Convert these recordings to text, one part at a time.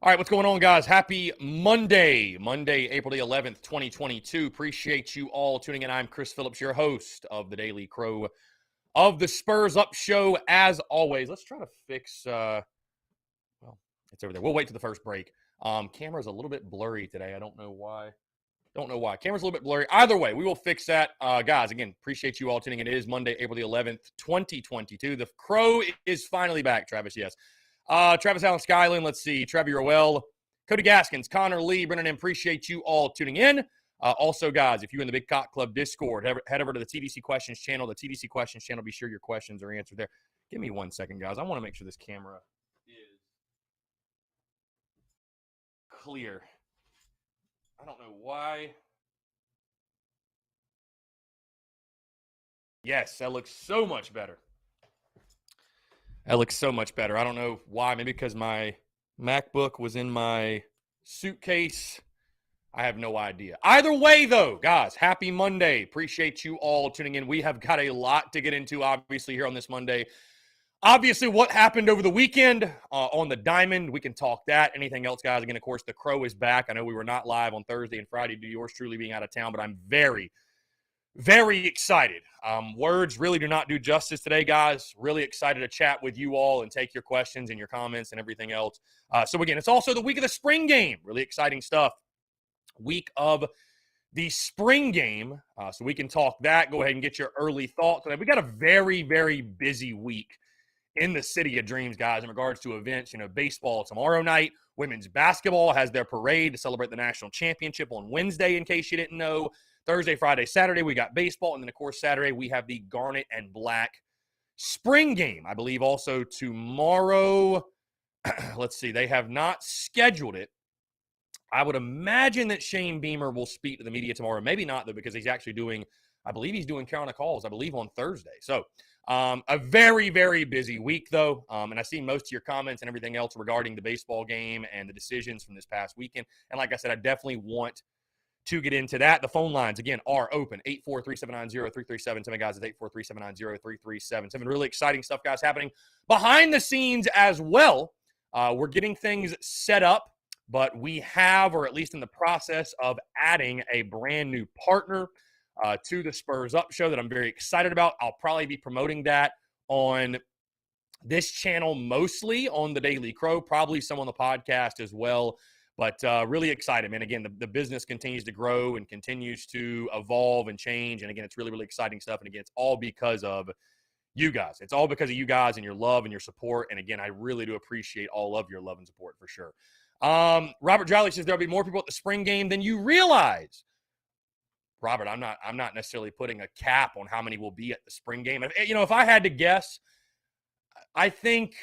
All right, what's going on, guys? Happy Monday, April the 11th, 2022. Appreciate you all tuning in. I'm Chris Phillips, your host of the Daily Crow of the Spurs Up Show. As always, let's try to fix, well, it's over there. We'll wait to the first break. Camera's a little bit blurry today. I don't know why. Camera's a little bit blurry. Either way, we will fix that. Guys, again, appreciate you all tuning in. It is Monday, April the 11th, 2022. The Crow is finally back, Travis, yes. Travis Allen Skyland, let's see. Trevor Urwell, Cody Gaskins, Connor Lee, Brennan, appreciate you all tuning in. Also, guys, if you're in the Big Cock Club Discord, head over to the TDC Questions channel. The TDC Questions channel, be sure your questions are answered there. Give me 1 second, guys. I want to make sure this camera is clear. I don't know why. Yes, that looks so much better. That looks so much better. I don't know why. Maybe because my MacBook was in my suitcase. I have no idea. Either way, though, guys, happy Monday. Appreciate you all tuning in. We have got a lot to get into, obviously, here on this Monday. Obviously, what happened over the weekend on the Diamond, we can talk that. Anything else, guys? Again, of course, the Crow is back. I know we were not live on Thursday and Friday due to yours truly being out of town, but I'm very, very excited. Words really do not do justice today, guys. Really excited to chat with you all and take your questions and your comments and everything else. So, again, it's also the week of the spring game. Really exciting stuff. Week of the spring game. So we can talk that. Go ahead and get your early thoughts. We got a very, very busy week in the City of Dreams, guys, in regards to events. You know, baseball tomorrow night. Women's basketball has their parade to celebrate the national championship on Wednesday, in case you didn't know. Thursday, Friday, Saturday, we got baseball. And then, of course, Saturday, we have the Garnet and Black spring game. I believe also tomorrow. Let's see. They have not scheduled it. I would imagine that Shane Beamer will speak to the media tomorrow. Maybe not, though, because he's actually doing, I believe he's doing Carolina Calls, I believe, on Thursday. So a very, very busy week, though. And I see most of your comments and everything else regarding the baseball game and the decisions from this past weekend. And like I said, I definitely want to get into that. The phone lines, again, are open. 843-790-3377. Guys, it's 843-790-3377. Really exciting stuff, guys, happening behind the scenes as well. We're getting things set up, but we have, or at least in the process of adding a brand new partner to the Spurs Up Show that I'm very excited about. I'll probably be promoting that on this channel, mostly on the Daily Crow, probably some on the podcast as well. But really excited, man. Again, the business continues to grow and continues to evolve and change. And again, it's really, really exciting stuff. And again, it's all because of you guys. It's all because of you guys and your love and your support. And again, I really do appreciate all of your love and support for sure. Robert Jolly says there'll be more people at the spring game than you realize. Robert, I'm not necessarily putting a cap on how many will be at the spring game. If I had to guess, I think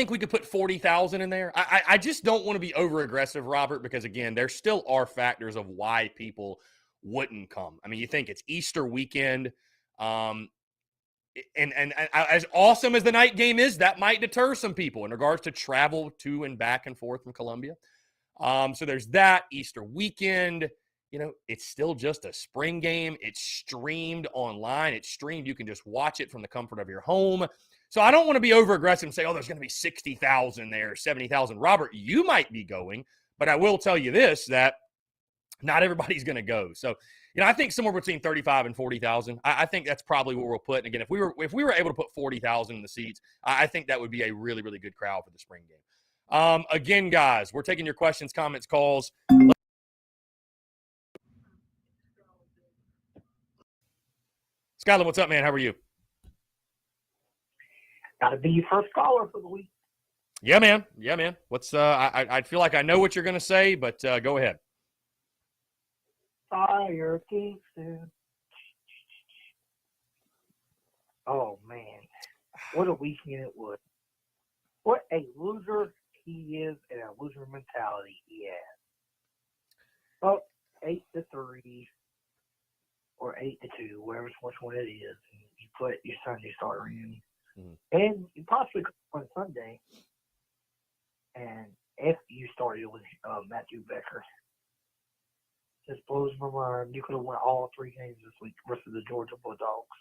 we could put 40,000 in there. I just don't want to be over aggressive, Robert, because again, there still are factors of why people wouldn't come. I mean, you think it's Easter weekend, and as awesome as the night game is, that might deter some people in regards to travel to and back and forth from Columbia. So there's that. Easter weekend. It's still just a spring game. It's streamed online. It's streamed. You can just watch it from the comfort of your home. So I don't want to be over aggressive and say, oh, there's going to be 60,000 there, 70,000. Robert, you might be going, but I will tell you this, that not everybody's going to go. So, I think somewhere between 35 and 40,000. I think that's probably what we'll put. And again, if we were able to put 40,000 in the seats, I think that would be a really, really good crowd for the spring game. Again, guys, we're taking your questions, comments, calls. Skylar, what's up, man? How are you? Got to be your first caller for the week. Yeah, man. What's I feel like I know what you're going to say, but go ahead. Fire Kingston. Oh, man. What a weekend it was. What a loser he is and a loser mentality he has. Up 8-3 or 8-2, wherever which one it is. And you put your Sunday starter in. Mm-hmm. And you possibly could on Sunday. And if you started with Matthew Becker. Just blows my mind. You could have won all 3 games this week versus the Georgia Bulldogs.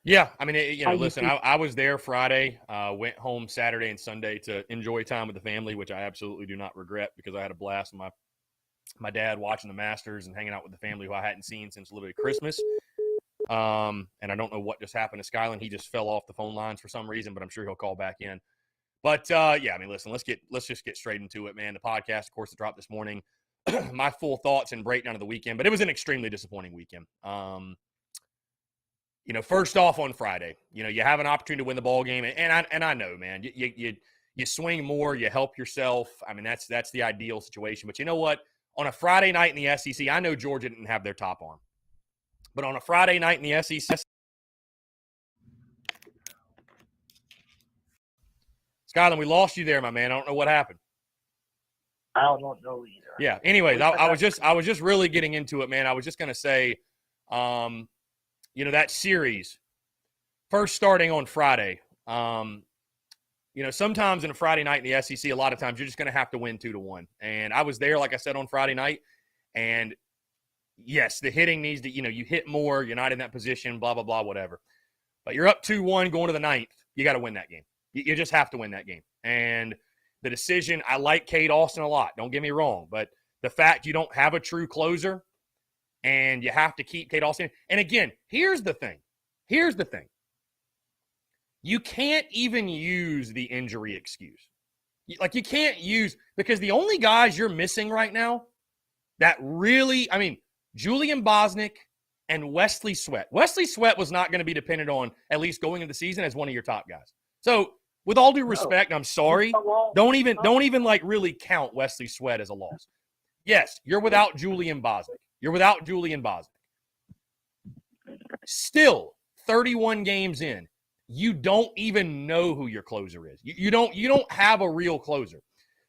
Yeah, I mean, listen, feel? I was there Friday, went home Saturday and Sunday to enjoy time with the family, which I absolutely do not regret because I had a blast with my dad watching the Masters and hanging out with the family who I hadn't seen since literally Christmas. And I don't know what just happened to Skyland. He just fell off the phone lines for some reason, but I'm sure he'll call back in. But yeah, I mean, listen, let's just get straight into it, man. The podcast, of course, dropped this morning. My full thoughts and breakdown of the weekend, but it was an extremely disappointing weekend. First off on Friday, you have an opportunity to win the ball game, and I know, man, you swing more, you help yourself. I mean, that's the ideal situation. But you know what? On a Friday night in the SEC, I know Georgia didn't have their top arm, but on a Friday night in the SEC, Skyland, we lost you there, my man. I don't know what happened. I don't know either. Yeah. Anyways, I was just really getting into it, man. I was just gonna say, that series first starting on Friday. Sometimes in a Friday night in the SEC, a lot of times you're just gonna have to win 2-1. And I was there, like I said, on Friday night. And yes, the hitting needs to, you hit more. You're not in that position. Blah blah blah, whatever. But you're up 2-1 going to the ninth. You got to win that game. You just have to win that game. And the decision, I like Cade Austin a lot. Don't get me wrong. But the fact you don't have a true closer and you have to keep Cade Austin. And again, here's the thing. You can't even use the injury excuse. You can't use, because the only guys you're missing right now that really, I mean, Julian Bosnick and Wesley Sweat. Wesley Sweat was not going to be dependent on, at least going into the season, as one of your top guys. So, with all due respect, I'm sorry. Don't even really count Wesley Sweat as a loss. Yes, you're without Julian Bosnick. Still, 31 games in, you don't even know who your closer is. You don't have a real closer.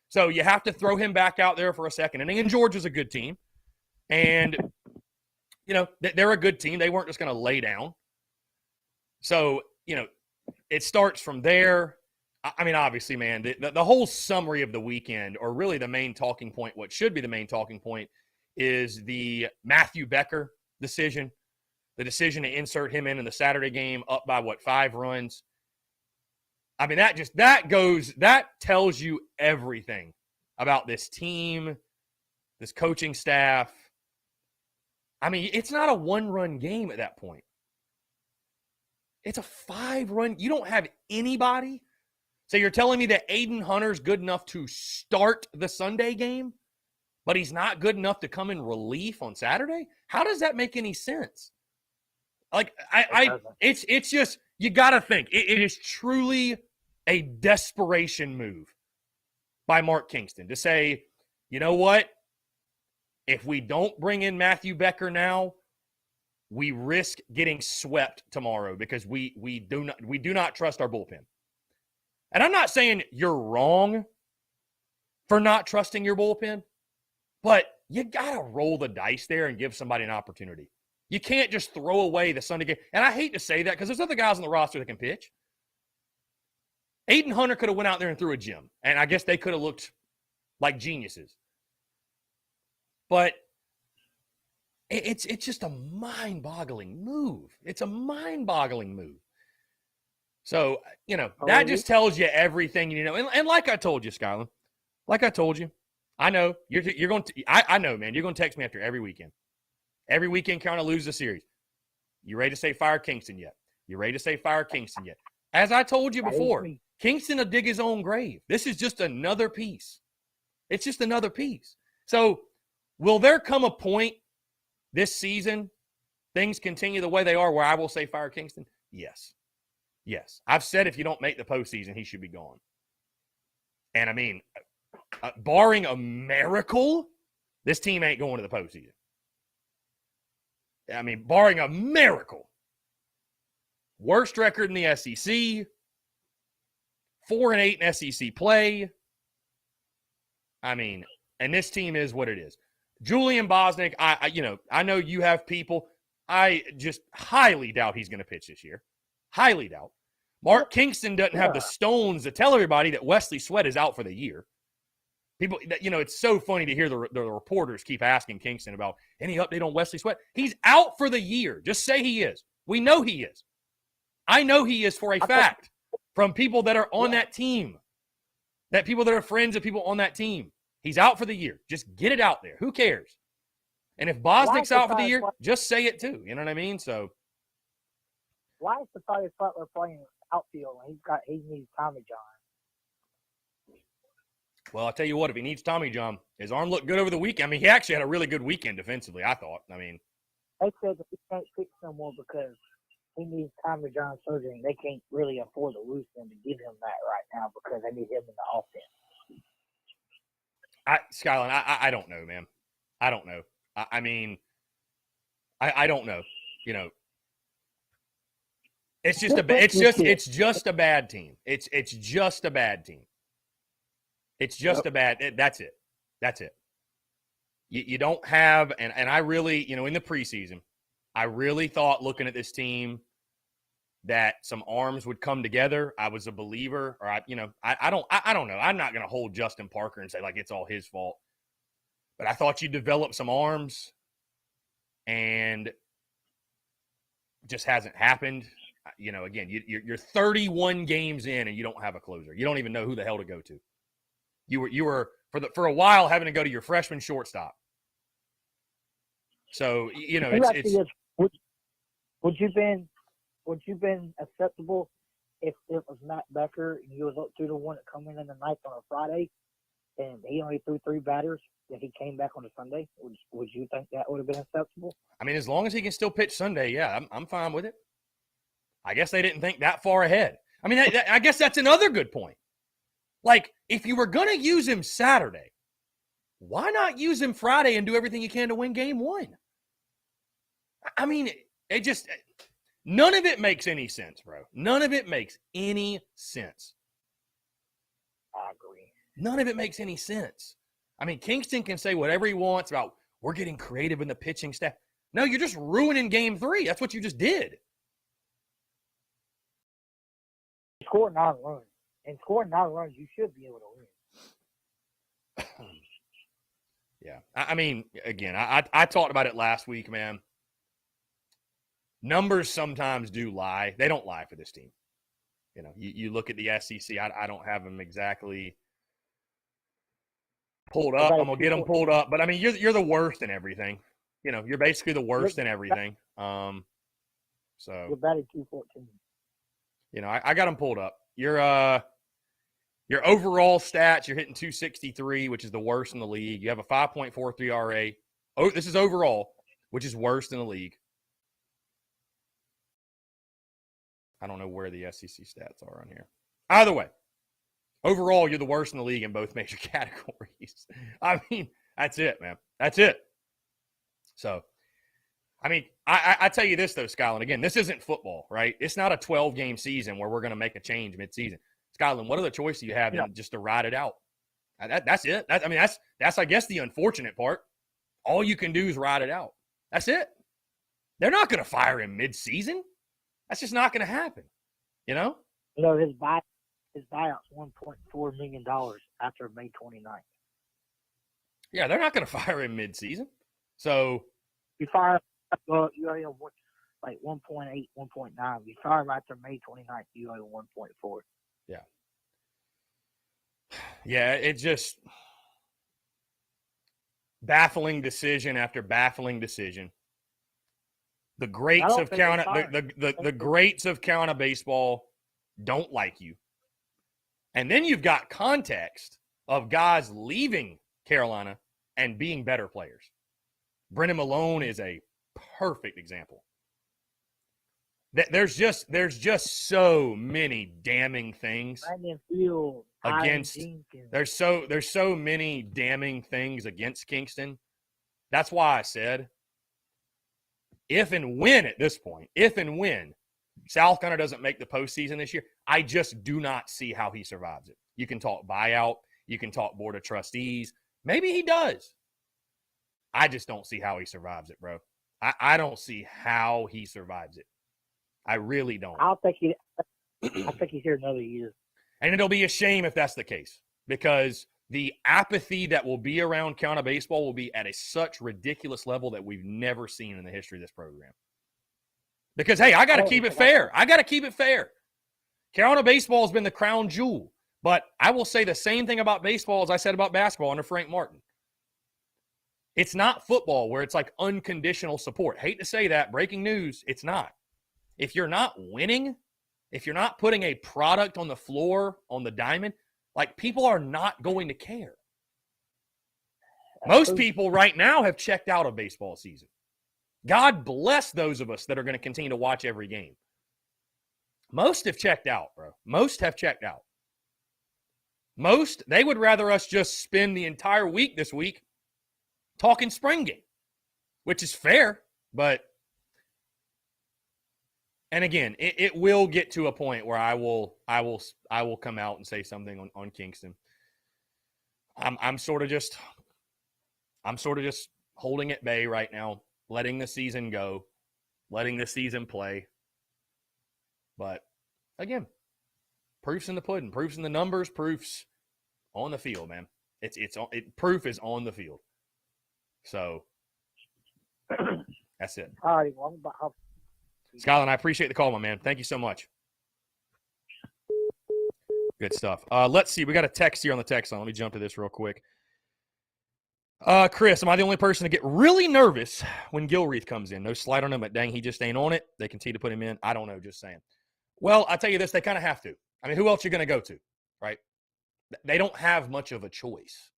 So you have to throw him back out there for a second. And Georgia's a good team. And, they're a good team. They weren't just going to lay down. So, it starts from there. I mean, obviously, man, the whole summary of the weekend, or really the main talking point, what should be the main talking point, is the Matthew Becker decision, the decision to insert him in the Saturday game up by, 5 runs. I mean, that tells you everything about this team, this coaching staff. I mean, it's not a 1-run game at that point. It's a 5-run. You don't have anybody. So you're telling me that Aiden Hunter's good enough to start the Sunday game, but he's not good enough to come in relief on Saturday? How does that make any sense? Like, it's just, you got to think. It is truly a desperation move by Mark Kingston to say, you know what? If we don't bring in Matthew Becker now, we risk getting swept tomorrow because we do not trust our bullpen. And I'm not saying you're wrong for not trusting your bullpen, but you got to roll the dice there and give somebody an opportunity. You can't just throw away the Sunday game. And I hate to say that because there's other guys on the roster that can pitch. Aiden Hunter could have went out there and threw a gem, and I guess they could have looked like geniuses. But it's just a mind-boggling move. It's a mind-boggling move. So, that just tells you everything you know. And like I told you, Skyland, like I told you, I know you're going to – I know, man, you're going to text me after every weekend. Every weekend kind of lose the series. You ready to say fire Kingston yet? As I told you before, Kingston will dig his own grave. This is just another piece. It's just another piece. So, will there come a point this season, things continue the way they are, where I will say fire Kingston? Yes. I've said if you don't make the postseason, he should be gone. And I mean, barring a miracle, this team ain't going to the postseason. I mean, barring a miracle. Worst record in the SEC. 4-8 in SEC play. I mean, and this team is what it is. Julian Bosnick, I know you have people. I just highly doubt he's going to pitch this year. Highly doubt. Mark Kingston doesn't have the stones to tell everybody that Wesley Sweat is out for the year. People, it's so funny to hear the reporters keep asking Kingston about any update on Wesley Sweat. He's out for the year. Just say he is. We know he is. I know he is for a fact from people that are on that team, that people that are friends of people on that team. He's out for the year. Just get it out there. Who cares? And if Bosnick's out for the year, just say it too. You know what I mean? So why is Tavares Butler playing outfield when he needs Tommy John? Well, I'll tell you what, if he needs Tommy John, his arm looked good over the weekend. I mean, he actually had a really good weekend defensively, I thought. I mean, they said that he can't fix no more because he needs Tommy John surgery, and they can't really afford to lose him to give him that right now because they need him in the offense. Skyline, I don't know, man. I don't know. I mean, I don't know. You know, it's just it's just a bad team. It's just a bad team. It's just a bad. That's it. That's it. You don't have, and I really, you know, in the preseason, I really thought looking at this team that some arms would come together. I was a believer, or I don't know. I'm not going to hold Justin Parker and say like it's all his fault, but I thought you developed some arms, and just hasn't happened. You know, again, you're 31 games in and you don't have a closer. You don't even know who the hell to go to. You were for a while having to go to your freshman shortstop. So you know, would you been acceptable if it was Matt Becker and you was up to the one that come in the ninth on a Friday, and he only threw 3 batters, and he came back on a Sunday? Would you think that would have been acceptable? I mean, as long as he can still pitch Sunday, yeah, I'm fine with it. I guess they didn't think that far ahead. I mean, I guess that's another good point. Like, if you were going to use him Saturday, why not use him Friday and do everything you can to win game 1? I mean, it just – none of it makes any sense, bro. None of it makes any sense. I agree. None of it makes any sense. I mean, Kingston can say whatever he wants about we're getting creative in the pitching staff. No, you're just ruining game 3. That's what you just did. Score 9 runs. And scoring 9 runs, you should be able to win. Yeah. I mean, again, I talked about it last week, man. Numbers sometimes do lie. They don't lie for this team. You know, you look at the SEC. I don't have them exactly pulled up. I'm going to get them pulled up. But, I mean, you're the worst in everything. You know, you're basically the worst in everything. So you're batting 214. You know, I got them pulled up. Your overall stats, you're hitting 263, which is the worst in the league. You have a 5.43 RA. Oh, this is overall, which is worst in the league. I don't know where the SEC stats are on here. Either way, overall, you're the worst in the league in both major categories. I mean, that's it, man. That's it. So, I mean, I tell you this, though, Skyland. Again, this isn't football, right? It's not a 12-game season where we're going to make a change mid-season. Skyland, what other choice do you have than just to ride it out? That's it. That's I guess the unfortunate part. All you can do is ride it out. That's it. They're not going to fire him mid-season. That's just not going to happen. You know? You know, his buyout's $1.4 million after May 29th. Yeah, they're not going to fire him mid-season. So you fire him, you owe him like 1.8, 1.9. You fire him after May 29th, you owe him 1.4. Yeah. Yeah, it just baffling decision after baffling decision. The greats of the greats of Carolina baseball don't like you. And then you've got context of guys leaving Carolina and being better players. Brennan Malone is a perfect example. There's just so many damning things against. There's so many damning things against Kingston. That's why I said, if and when at this point, South Carolina doesn't make the postseason this year, I just do not see how he survives it. You can talk buyout, you can talk board of trustees. Maybe he does. I just don't see how he survives it, bro. I don't see how he survives it. I really don't. I think he's here another year. And it'll be a shame if that's the case, because the apathy that will be around Carolina baseball will be at such ridiculous level that we've never seen in the history of this program. Because, hey, I got to keep it fair. Carolina baseball has been the crown jewel. But I will say the same thing about baseball as I said about basketball under Frank Martin. It's not football where it's like unconditional support. Hate to say that. Breaking news, it's not. If you're not winning, if you're not putting a product on the floor, on the diamond, like people are not going to care. Most people right now have checked out of baseball season. God bless those of us that are going to continue to watch every game. Most have checked out, bro. Most have checked out. Most, they would rather us just spend the entire week this week talking spring game, which is fair, but, and again, it will get to a point where I will come out and say something on Kingston. I'm sort of just holding at bay right now, letting the season go, letting the season play. But again, proof's in the pudding, proof's in the numbers, proof's on the field, man. Proof is on the field. So that's it. All right, Skyline, I appreciate the call, my man. Thank you so much. Good stuff. Let's see. We got a text here on the text line. Let me jump to this real quick. Chris, am I the only person to get really nervous when Gilreath comes in? No slight on him, but dang, he just ain't on it. They continue to put him in. I don't know, just saying. Well, I'll tell you this, they kind of have to. I mean, who else are you going to go to, right? They don't have much of a choice.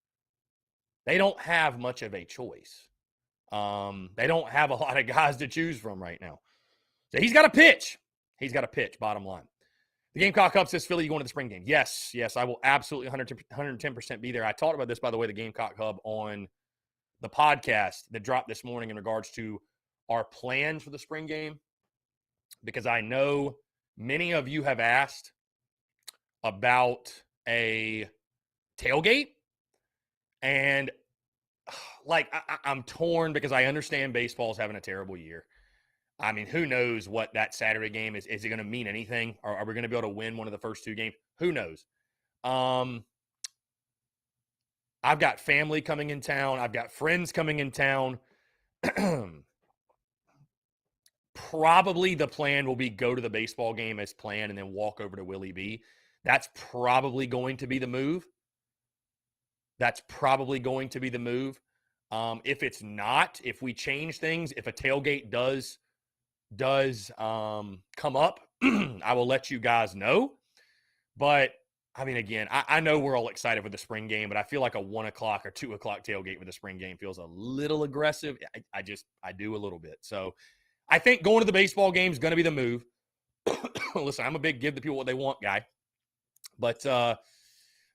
They don't have a lot of guys to choose from right now. So he's got to pitch. Bottom line. The Gamecock Hub says, Philly, you going to the spring game? Yes, I will absolutely 110% be there. I talked about this, by the way, the Gamecock Hub on the podcast that dropped this morning in regards to our plans for the spring game, because I know many of you have asked about a tailgate, and like I'm torn because I understand baseball's having a terrible year. I mean, who knows what that Saturday game is? Is it going to mean anything? Or are we going to be able to win one of the first two games? Who knows? I've got family coming in town. I've got friends coming in town. Probably the plan will be go to the baseball game as planned and then walk over to Willie B. That's probably going to be the move. If it's not, if we change things, if a tailgate does come up, I will let you guys know. But I mean, again, I know we're all excited for the spring game, but I feel like a 1 o'clock or 2 o'clock tailgate with the spring game feels a little aggressive. I do a little bit. So I think going to the baseball game is going to be the move. Listen, I'm a big give the people what they want guy, but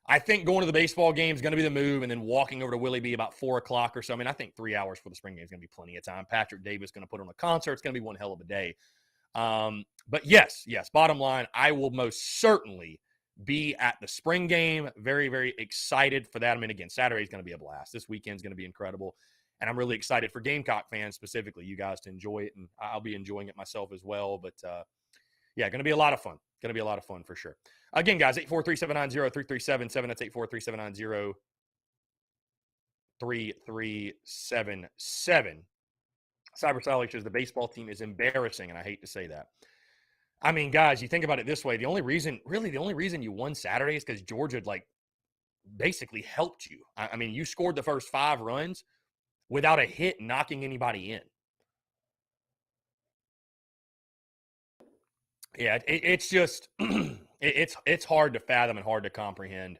I think going to the baseball game is going to be the move, and then walking over to Willie B about 4 o'clock or so. I mean, I think 3 hours for the spring game is going to be plenty of time. Patrick Davis is going to put on a concert. It's going to be one hell of a day. But yes, bottom line, I will most certainly be at the spring game. Very, very excited for that. I mean, again, Saturday is going to be a blast. This weekend is going to be incredible. And I'm really excited for Gamecock fans specifically, you guys to enjoy it. And I'll be enjoying it myself as well. But yeah, going to be a lot of fun. Going to be a lot of fun for sure. Again, guys, 843-790-3377. That's 843-790-3377. Cyber Solid says the baseball team is embarrassing, and I hate to say that. I mean, guys, you think about it this way. The only reason you won Saturday is because Georgia, like, basically helped you. I mean, you scored the first 5 runs without a hit knocking anybody in. Yeah, it's just it's hard to fathom and hard to comprehend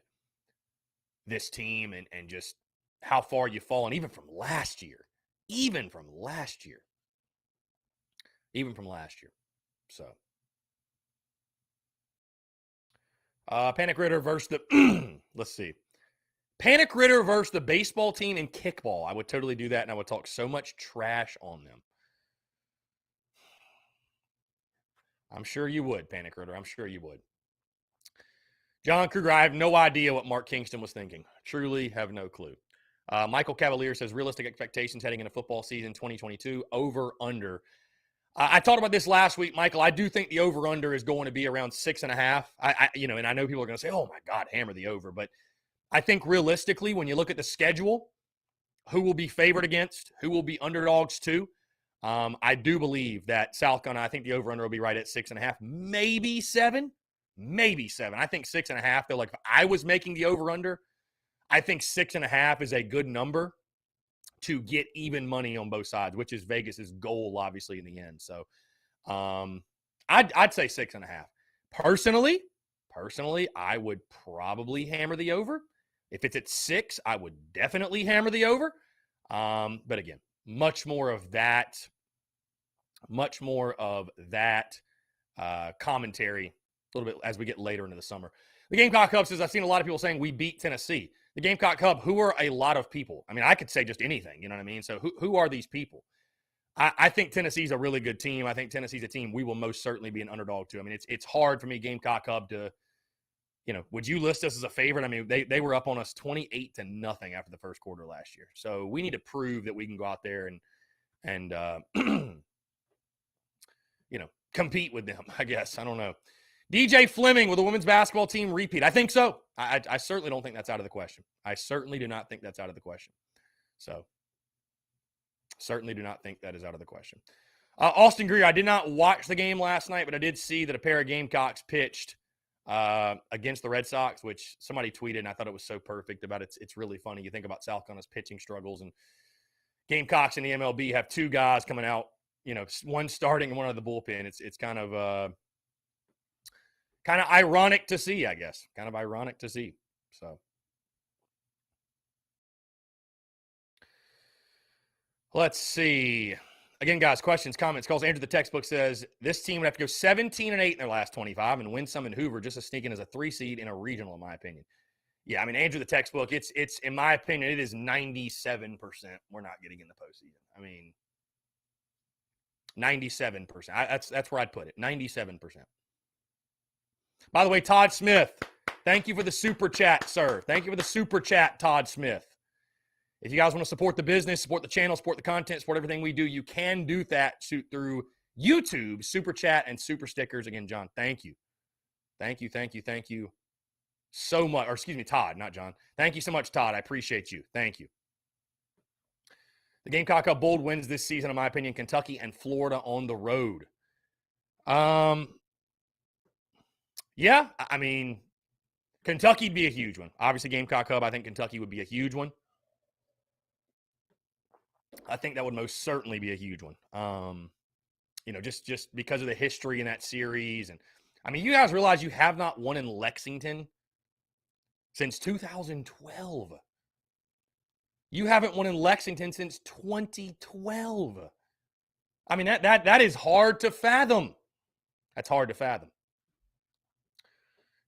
this team and just how far you've fallen, even from last year. So, Panic Ritter versus the let's see. Panic Ritter versus the baseball team in kickball. I would totally do that, and I would talk so much trash on them. I'm sure you would, Panic Ritter. I'm sure you would. John Kruger, I have no idea what Mark Kingston was thinking. Truly have no clue. Michael Cavalier says, realistic expectations heading into football season 2022, over, under. I talked about this last week, Michael. I do think the over-under is going to be around 6.5. And I know people are going to say, oh, my God, hammer the over. But I think realistically, when you look at the schedule, who will be favored against, who will be underdogs to, I do believe that South Carolina, I think the over-under will be right at 6.5, maybe 7. Maybe 7. I think 6.5, though. Like, if I was making the over-under, I think 6.5 is a good number to get even money on both sides, which is Vegas's goal, obviously, in the end. So, I'd say 6.5. Personally, I would probably hammer the over. If it's at 6, I would definitely hammer the over. But again, much more of that commentary a little bit as we get later into the summer. The Gamecock Hub says, I've seen a lot of people saying we beat Tennessee. The Gamecock Hub, who are a lot of people? I mean, I could say just anything, you know what I mean? So who are these people? I think Tennessee's a really good team. I think Tennessee's a team we will most certainly be an underdog to. I mean, it's hard for me, Gamecock Hub, to, would you list us as a favorite? I mean, they were up on us 28-0 after the first quarter last year. So we need to prove that we can go out there and compete with them, I guess. I don't know. DJ Fleming, will the women's basketball team repeat? I think so. I certainly don't think that's out of the question. I certainly do not think that's out of the question. So, certainly do not think that is out of the question. Austin Greer, I did not watch the game last night, but I did see that a pair of Gamecocks pitched against the Red Sox, which somebody tweeted, and I thought it was so perfect about it. It's really funny. You think about South Carolina's pitching struggles, and Gamecocks in the MLB have two guys coming out, one starting and one out of the bullpen. It's kind of ironic to see, I guess. Kind of ironic to see. So, let's see. Again, guys, questions, comments, calls. Andrew the textbook says this team would have to go 17-8 in their last 25 and win some in Hoover just to sneak in as a 3 seed in a regional, in my opinion. Yeah, I mean, Andrew the textbook, it's in my opinion, it is 97% we're not getting in the postseason. I mean, 97%. That's where I'd put it. 97%. By the way, Todd Smith, thank you for the super chat, sir. Thank you for the super chat, Todd Smith. If you guys want to support the business, support the channel, support the content, support everything we do, you can do that through YouTube, super chat, and super stickers. Again, John, thank you. Thank you so much. Or excuse me, Todd, not John. Thank you so much, Todd. I appreciate you. Thank you. The Gamecock Cup bold wins this season, in my opinion, Kentucky and Florida on the road. Yeah, I mean, Kentucky'd be a huge one. Obviously, Gamecock Hub, I think Kentucky would be a huge one. I think that would most certainly be a huge one. Just because of the history in that series. And I mean, you guys realize you have not won in Lexington since 2012. You haven't won in Lexington since 2012. I mean, that is hard to fathom. That's hard to fathom.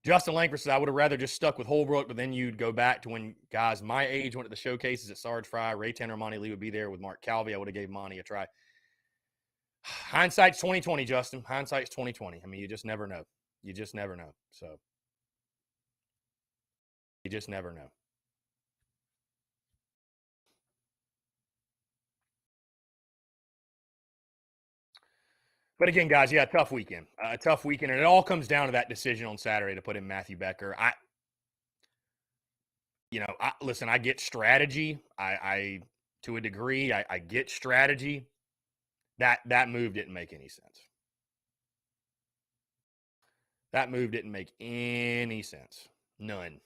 Justin Langford says, I would have rather just stuck with Holbrook, but then you'd go back to when guys my age went to the showcases at Sarge Fry. Ray Tanner, Monty Lee would be there with Mark Calvey. I would have gave Monty a try. Hindsight's 2020, Justin. Hindsight's 2020. I mean, you just never know. You just never know. So, you just never know. But again, guys, yeah, tough weekend. A tough weekend, and it all comes down to that decision on Saturday to put in Matthew Becker. Listen, I get strategy. I to a degree, I get strategy. That move didn't make any sense. That move didn't make any sense. None.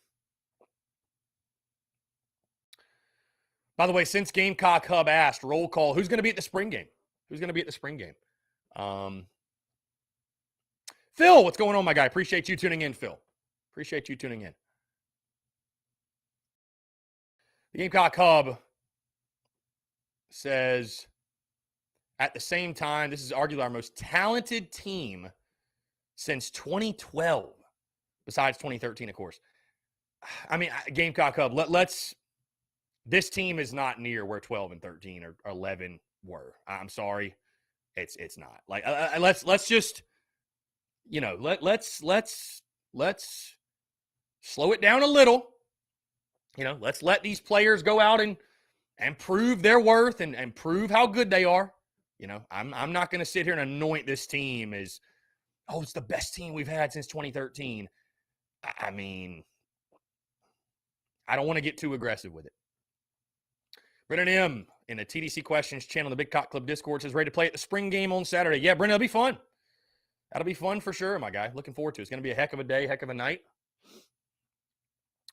By the way, since Gamecock Hub asked, roll call, who's going to be at the spring game? Who's going to be at the spring game? Phil, what's going on, my guy? Appreciate you tuning in, Phil. Appreciate you tuning in. The Gamecock Hub says, at the same time, this is arguably our most talented team since 2012, besides 2013, of course. I mean, Gamecock Hub, this team is not near where 12 and 13 or 11 were. I'm sorry. It's not. Like, let's just, let's slow it down a little. Let's let these players go out and prove their worth and prove how good they are. I'm not going to sit here and anoint this team as, it's the best team we've had since 2013. I mean, I don't want to get too aggressive with it. Brennan M. in the TDC Questions channel, the Big Cock Club Discord, says ready to play at the spring game on Saturday. Yeah, Brendan, it'll be fun. That'll be fun for sure, my guy. Looking forward to it. It's going to be a heck of a day, heck of a night.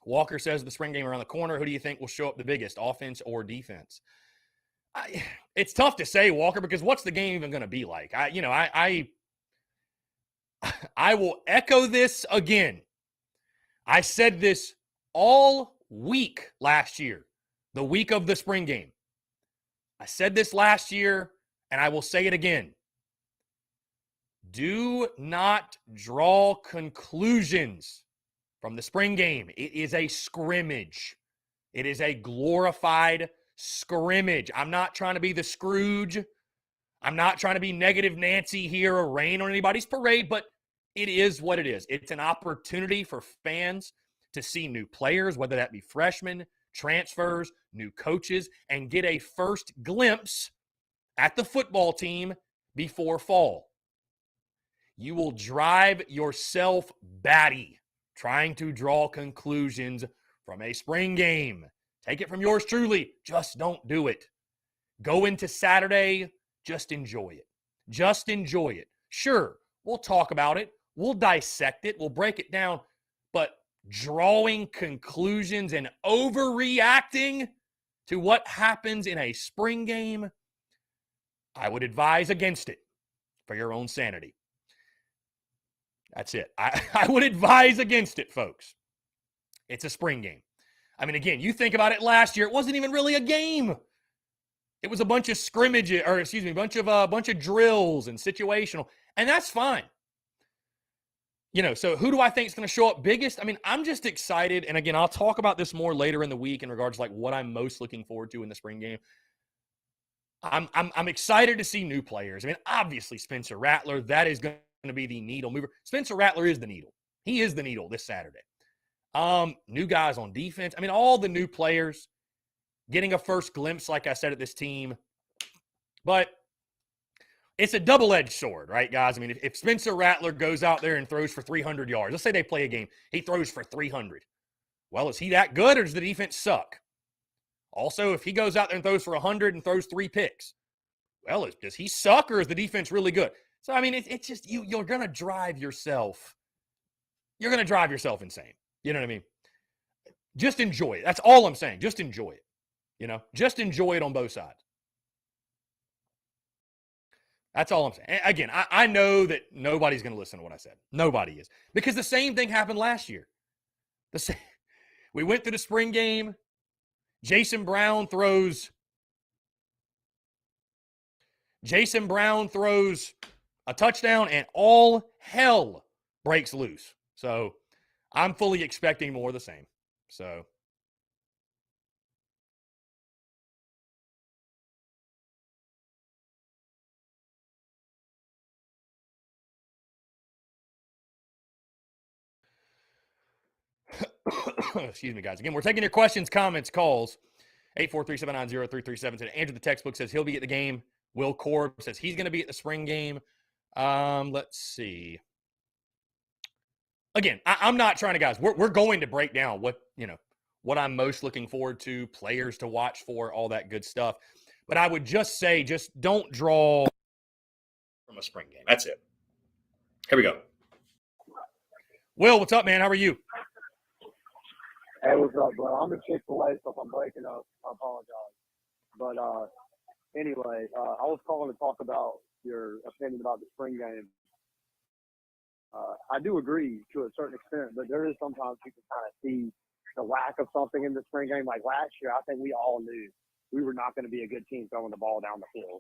Walker says the spring game around the corner. Who do you think will show up the biggest, offense or defense? It's tough to say, Walker, because what's the game even going to be like? I will echo this again. I said this all week last year, the week of the spring game. I said this last year, and I will say it again. Do not draw conclusions from the spring game. It is a scrimmage. It is a glorified scrimmage. I'm not trying to be the Scrooge. I'm not trying to be negative Nancy here or rain on anybody's parade, but it is what it is. It's an opportunity for fans to see new players, whether that be freshmen, transfers, new coaches, and get a first glimpse at the football team before fall. You will drive yourself batty trying to draw conclusions from a spring game. Take it from yours truly. Just don't do it. Go into Saturday. Just enjoy it. Just enjoy it. Sure, we'll talk about it. We'll dissect it. We'll break it down. But drawing conclusions and overreacting to what happens in a spring game, I would advise against it for your own sanity. That's it. I would advise against it, folks. It's a spring game. I mean, again, you think about it last year, it wasn't even really a game. It was a bunch of scrimmages, or excuse me, a bunch of drills and situational, and that's fine. So who do I think is going to show up biggest? I mean, I'm just excited, and again, I'll talk about this more later in the week in regards to like what I'm most looking forward to in the spring game. I'm excited to see new players. I mean, obviously Spencer Rattler, that is going to be the needle mover. Spencer Rattler is the needle. He is the needle this Saturday. New guys on defense. I mean, all the new players getting a first glimpse, like I said, at this team. But it's a double-edged sword, right, guys? I mean, if Spencer Rattler goes out there and throws for 300 yards, let's say they play a game, he throws for 300. Well, is he that good, or does the defense suck? Also, if he goes out there and throws for 100 and throws 3 picks, well, does he suck, or is the defense really good? So, I mean, it's just you're going to drive yourself. You're going to drive yourself insane. You know what I mean? Just enjoy it. That's all I'm saying. Just enjoy it. Just enjoy it on both sides. That's all I'm saying. And again, I know that nobody's going to listen to what I said. Nobody is. Because the same thing happened last year. We went through the spring game. Jason Brown throws a touchdown, and all hell breaks loose. So I'm fully expecting more of the same. So excuse me, guys. Again, we're taking your questions, comments, calls. 843-790-3377. Today, Andrew the textbook says he'll be at the game. Will Korb says he's going to be at the spring game. Let's see. Again, I'm not trying to, guys. We're going to break down what I'm most looking forward to, players to watch for, all that good stuff. But I would just say, just don't draw from a spring game. That's it. Here we go. Will, what's up, man? How are you? Hey, what's up, bro? I'm in Chick-fil-A, so if I'm breaking up, I apologize. But anyway, I was calling to talk about your opinion about the spring game. I do agree to a certain extent, but there is sometimes you can kind of see the lack of something in the spring game. Like last year, I think we all knew we were not going to be a good team throwing the ball down the field.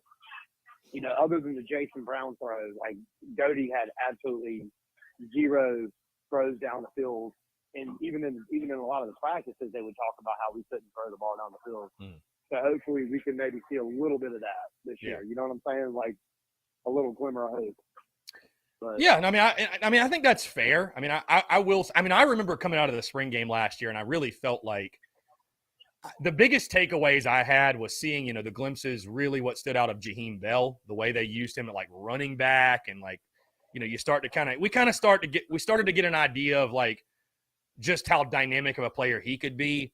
Other than the Jason Brown throws, like Doty had absolutely zero throws down the field. And even in a lot of the practices, they would talk about how we couldn't throw the ball down the field. So hopefully we can maybe see a little bit of that this year. You know what I'm saying? Like a little glimmer of hope. But, yeah, and I think that's fair. I mean, I remember coming out of the spring game last year, and I really felt like the biggest takeaways I had was seeing, the glimpses, really what stood out of Jaheim Bell, the way they used him at like running back, and like, we started to get an idea of like just how dynamic of a player he could be.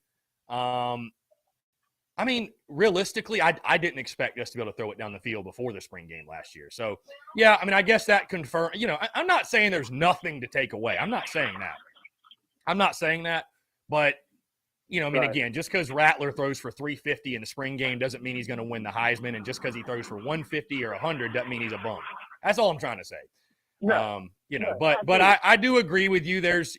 I mean, realistically, I didn't expect us to be able to throw it down the field before the spring game last year. So, yeah, I mean, I guess that confirmed. I'm not saying there's nothing to take away. I'm not saying that. But, I mean, again, just because Rattler throws for 350 in the spring game doesn't mean he's going to win the Heisman. And just because he throws for 150 or 100 doesn't mean he's a bum. That's all I'm trying to say. No, But I do agree with you. There's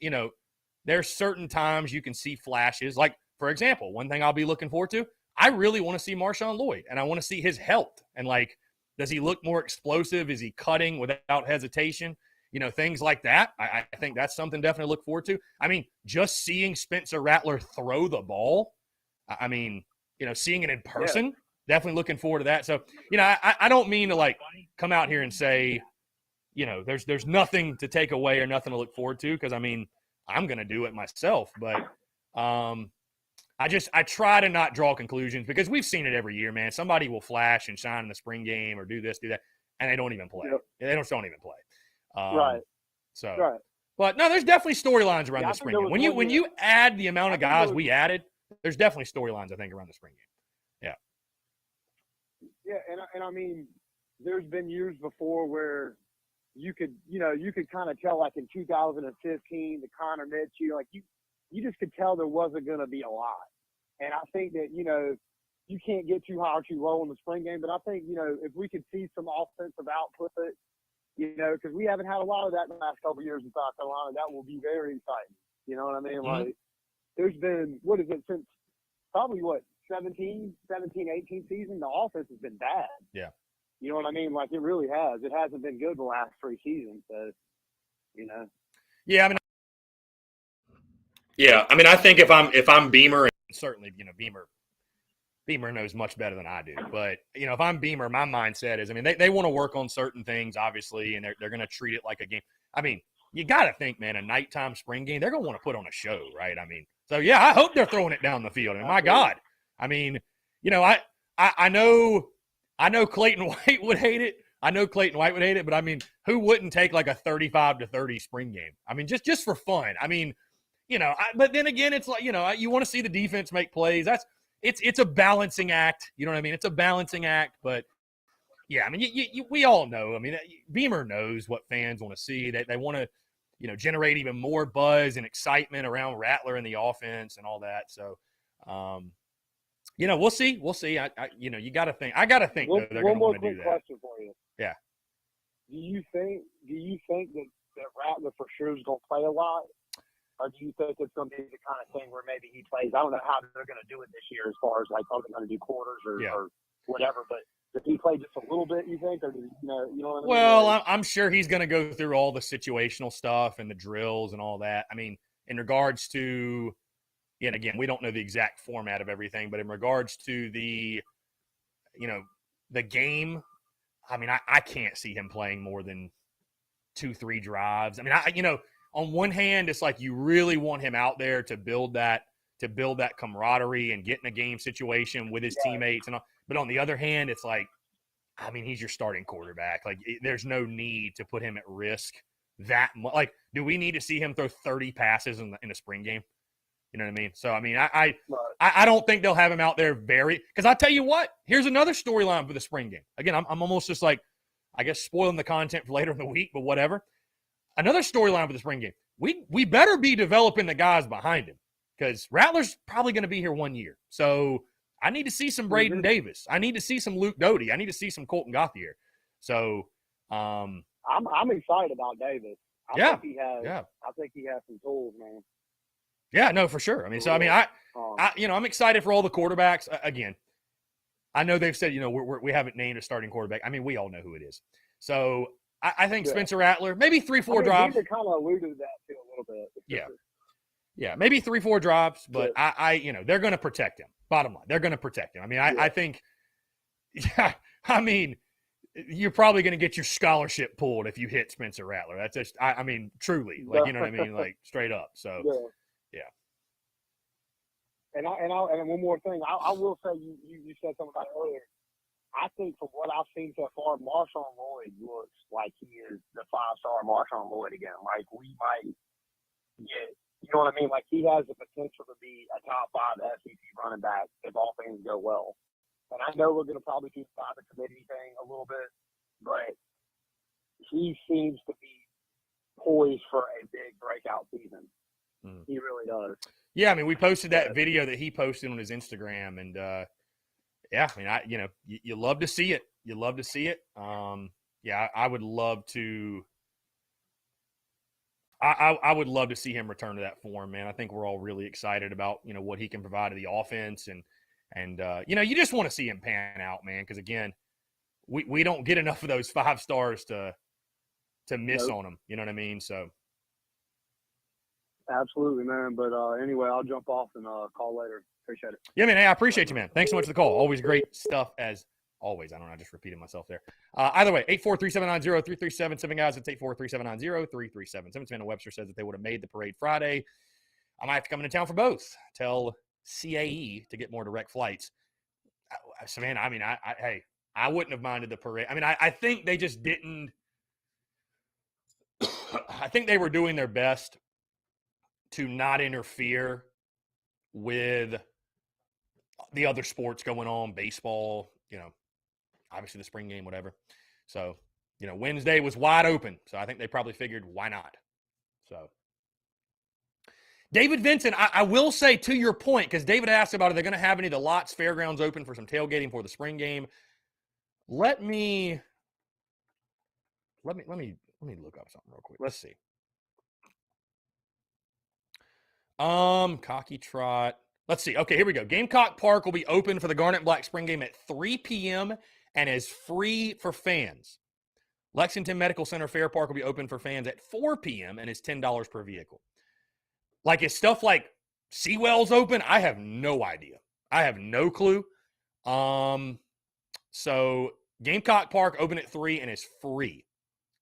certain times you can see flashes. Like, for example, one thing I'll be looking forward to, I really want to see Marshawn Lloyd, and I want to see his health. And, like, does he look more explosive? Is he cutting without hesitation? Things like that. I think that's something definitely to look forward to. I mean, just seeing Spencer Rattler throw the ball, I mean, seeing it in person, definitely looking forward to that. So, I don't mean to, like, come out here and say, there's nothing to take away or nothing to look forward to, because, I mean, I'm going to do it myself. But I try to not draw conclusions, because we've seen it every year, man. Somebody will flash and shine in the spring game or do this, do that, and they don't even play. Yep. They don't even play. Right. So, Right. But no, there's definitely storylines around the spring game. When you add the amount of guys we added, there's definitely storylines, I think, around the spring game. Yeah, and I mean, there's been years before where you could kind of tell, like in 2015, the Connor Mitchell, like you just could tell there wasn't going to be a lot. And I think that, you can't get too high or too low in the spring game, but I think, if we could see some offensive output, because we haven't had a lot of that in the last couple of years in South Carolina, that will be very exciting. You know what I mean? Mm-hmm. Like, there's been, since probably 17, 18 season, the offense has been bad. Yeah. You know what I mean? Like, it really has. It hasn't been good the last 3 seasons. So, Yeah, I mean, I think if I'm Beamer, and certainly, Beamer knows much better than I do. But, if I'm Beamer, my mindset is, I mean, they want to work on certain things, obviously, and they're going to treat it like a game. I mean, you got to think, man, a nighttime spring game, they're going to want to put on a show, right? I mean, so, yeah, I hope they're throwing it down the field. And my God, I mean, I know Clayton White would hate it. But I mean, who wouldn't take like a 35-30 spring game? I mean, just for fun. I mean, but then again, it's like, you want to see the defense make plays. It's a balancing act. You know what I mean? It's a balancing act. But yeah, I mean, we all know. I mean, Beamer knows what fans want to see. They want to, generate even more buzz and excitement around Rattler and the offense and all that. So, we'll see. You got to think. I got to think they're going to want to do that. One more quick question for you. Yeah. Do you think that Rattler for sure is going to play a lot? Or do you think it's going to be the kind of thing where maybe he plays? I don't know how they're going to do it this year as far as, like, are they going to do quarters or whatever, but does he play just a little bit, you think? Or, you know what I mean? Well, I'm sure he's going to go through all the situational stuff and the drills and all that. I mean, in regards to, and again, we don't know the exact format of everything, but in regards to the game, I mean, I can't see him playing more than 2-3 drives. I mean, on one hand, it's like you really want him out there to build that camaraderie and get in a game situation with his teammates and all. But on the other hand, it's like, I mean, he's your starting quarterback. Like, there's no need to put him at risk that much. Like, do we need to see him throw 30 passes in a spring game? You know what I mean? So, I mean, I don't think they'll have him out there because I tell you what, here's another storyline for the spring game. Again, I'm almost just like, I guess, spoiling the content for later in the week, but whatever. Another storyline for the spring game. We better be developing the guys behind him, because Rattler's probably going to be here 1 year. So I need to see some Braden Davis. I need to see some Luke Doty. I need to see some Colton Gauthier. So I'm excited about Davis. I think he has some tools, man. Yeah, no, for sure. I mean, so I mean, I'm excited for all the quarterbacks. Again, I know they've said, we haven't named a starting quarterback. I mean, we all know who it is. So I think Spencer Rattler, maybe 3-4 drives. They kind of alluded to that too a little bit. Yeah, maybe 3-4 drives, but they're going to protect him. Bottom line, they're going to protect him. I mean, I think, I mean, you're probably going to get your scholarship pulled if you hit Spencer Rattler. That's just, I mean, truly, like, you know what I mean, like straight up. So, yeah. And one more thing, I will say, you said something about it earlier. I think from what I've seen so far, Marshawn Lloyd looks like he is the 5-star Marshawn Lloyd again. Like, we might get, you know what I mean? Like, he has the potential to be a top 5 SEC running back if all things go well. And I know we're going to probably do the committee thing a little bit, but he seems to be poised for a big breakout season. He really does. Yeah, I mean, we posted that video that he posted on his Instagram, and yeah, I mean, you love to see it. You love to see it. Yeah, I would love to. I would love to see him return to that form, man. I think we're all really excited about what he can provide to the offense, and you just want to see him pan out, man. Because again, we don't get enough of those 5 stars to miss on them. You know what I mean? So. Absolutely, man. But anyway, I'll jump off and call later. Appreciate it. Yeah, man. Hey, I appreciate you, man. Thanks so much for the call. Always great stuff as always. I don't know. I just repeated myself there. Either way, 843-790-3377. 7 guys, it's 843-790-3377. Savannah Webster says that they would have made the parade Friday. I might have to come into town for both. Tell CAE to get more direct flights. Savannah, I mean, I wouldn't have minded the parade. I mean, I think they just didn't. I think they were doing their best to not interfere with the other sports going on, baseball, obviously the spring game, whatever. So, Wednesday was wide open. So I think they probably figured, why not? So, David Vincent, I will say to your point, because David asked about, are they going to have any of the lots, fairgrounds open for some tailgating for the spring game? Let me look up something real quick. Let's see. Cocky Trot. Let's see. Okay, here we go. Gamecock Park will be open for the Garnet Black spring game at 3 p.m. and is free for fans. Lexington Medical Center Fair Park will be open for fans at 4 p.m. and is $10 per vehicle. Like, is stuff like Seawell's open? I have no idea. I have no clue. So Gamecock Park open at 3 and is free.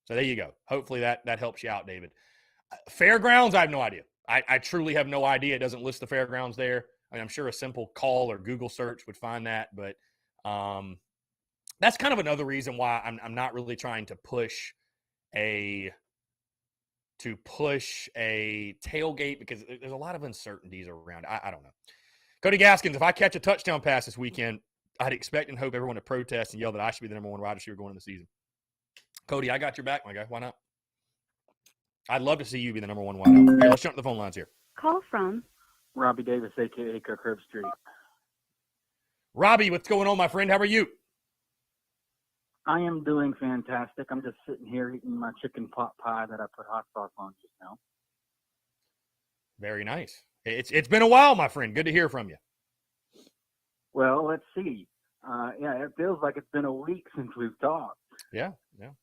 So there you go. Hopefully that helps you out, David. Fairgrounds, I have no idea. I truly have no idea. It doesn't list the fairgrounds there. I mean, I'm sure a simple call or Google search would find that, but that's kind of another reason why I'm not really trying to push a tailgate, because there's a lot of uncertainties around. I don't know. Cody Gaskins, if I catch a touchdown pass this weekend, I'd expect and hope everyone to protest and yell that I should be the number 1 wide receiver going into the season. Cody, I got your back, my guy. Why not? I'd love to see you be the number 1 wideout. Here, let's jump to the phone lines here. Call from Robbie Davis, a.k.a. Kirk Street. Robbie, what's going on, my friend? How are you? I am doing fantastic. I'm just sitting here eating my chicken pot pie that I put hot sauce on just now. Very nice. It's been a while, my friend. Good to hear from you. Well, let's see. Yeah, it feels like it's been a week since we've talked. Yeah,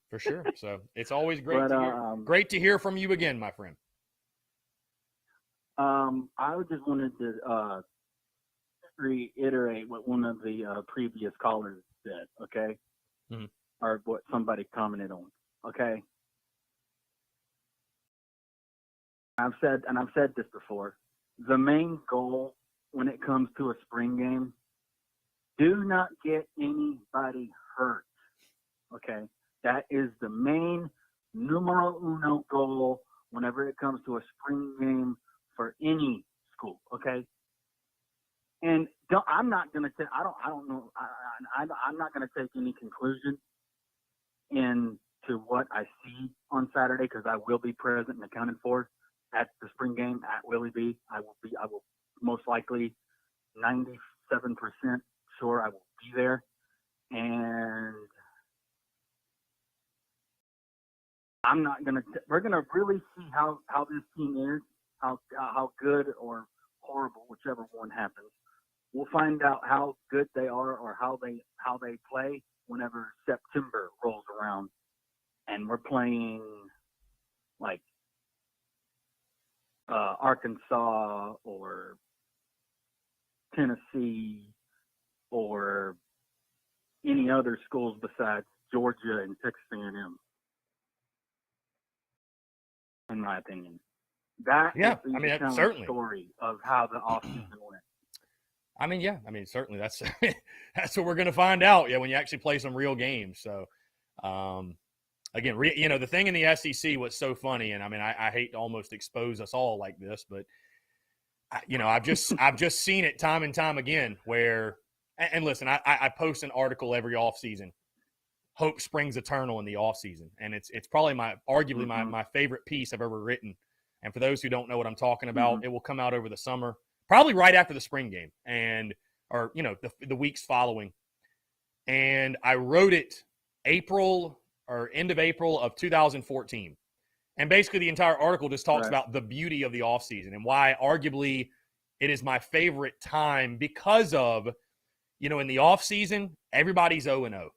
for sure. So it's always great to hear from you again, my friend. I just wanted to reiterate what one of the previous callers said, okay? Mm-hmm. Or what somebody commented on, okay? I've said this before. The main goal when it comes to a spring game, do not get anybody hurt, okay? That is the main numero uno goal whenever it comes to a spring game for any school, okay? And I'm not going to say, I don't know, I'm not going to take any conclusion into what I see on Saturday, because I will be present and accounted for at the spring game at Willie B. I will most likely 97% sure I will be there. And I'm not going to, we're going to really see how this team is, how good or horrible, whichever one happens. We'll find out how good they are or how they play whenever September rolls around and we're playing like Arkansas or Tennessee or any other schools besides Georgia and Texas A&M, in my opinion. That is the certainly story of how the offseason went. I mean, yeah. I mean, certainly that's that's what we're going to find out. Yeah, when you actually play some real games. So, again, the thing in the SEC was so funny, and I mean, I hate to almost expose us all like this, but I've just seen it time and time again where, and listen, I post an article every off season. Hope springs eternal in the off season, and it's probably arguably my favorite piece I've ever written. And for those who don't know what I'm talking about, it will come out over the summer, probably right after the spring game, or the weeks following. And I wrote it April or end of April of 2014. And basically the entire article just talks about the beauty of the offseason and why arguably it is my favorite time because of, in the offseason, everybody's 0-0.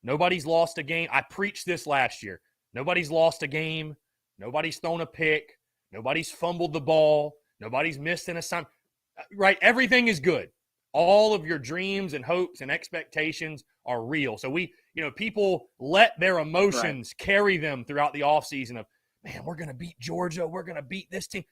Nobody's lost a game. I preached this last year. Nobody's lost a game. Nobody's thrown a pick. Nobody's fumbled the ball. Nobody's missed an assignment. Right? Everything is good. All of your dreams and hopes and expectations are real. So people let their emotions carry them throughout the offseason of, man, we're going to beat Georgia. We're going to beat this team.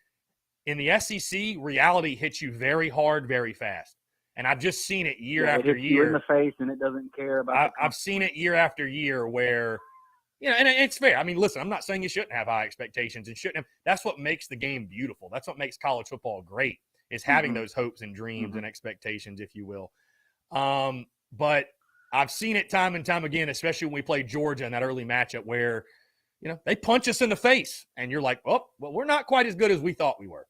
In the SEC, reality hits you very hard, very fast. And I've just seen it year after it hits year. You in the face, and it doesn't care about. I've seen it year after year where, and it's fair. I mean, listen, I'm not saying you shouldn't have high expectations and shouldn't have. That's what makes the game beautiful. That's what makes college football great, is having those hopes and dreams and expectations, if you will. But I've seen it time and time again, especially when we play Georgia in that early matchup where, they punch us in the face and you're like, oh, well, we're not quite as good as we thought we were.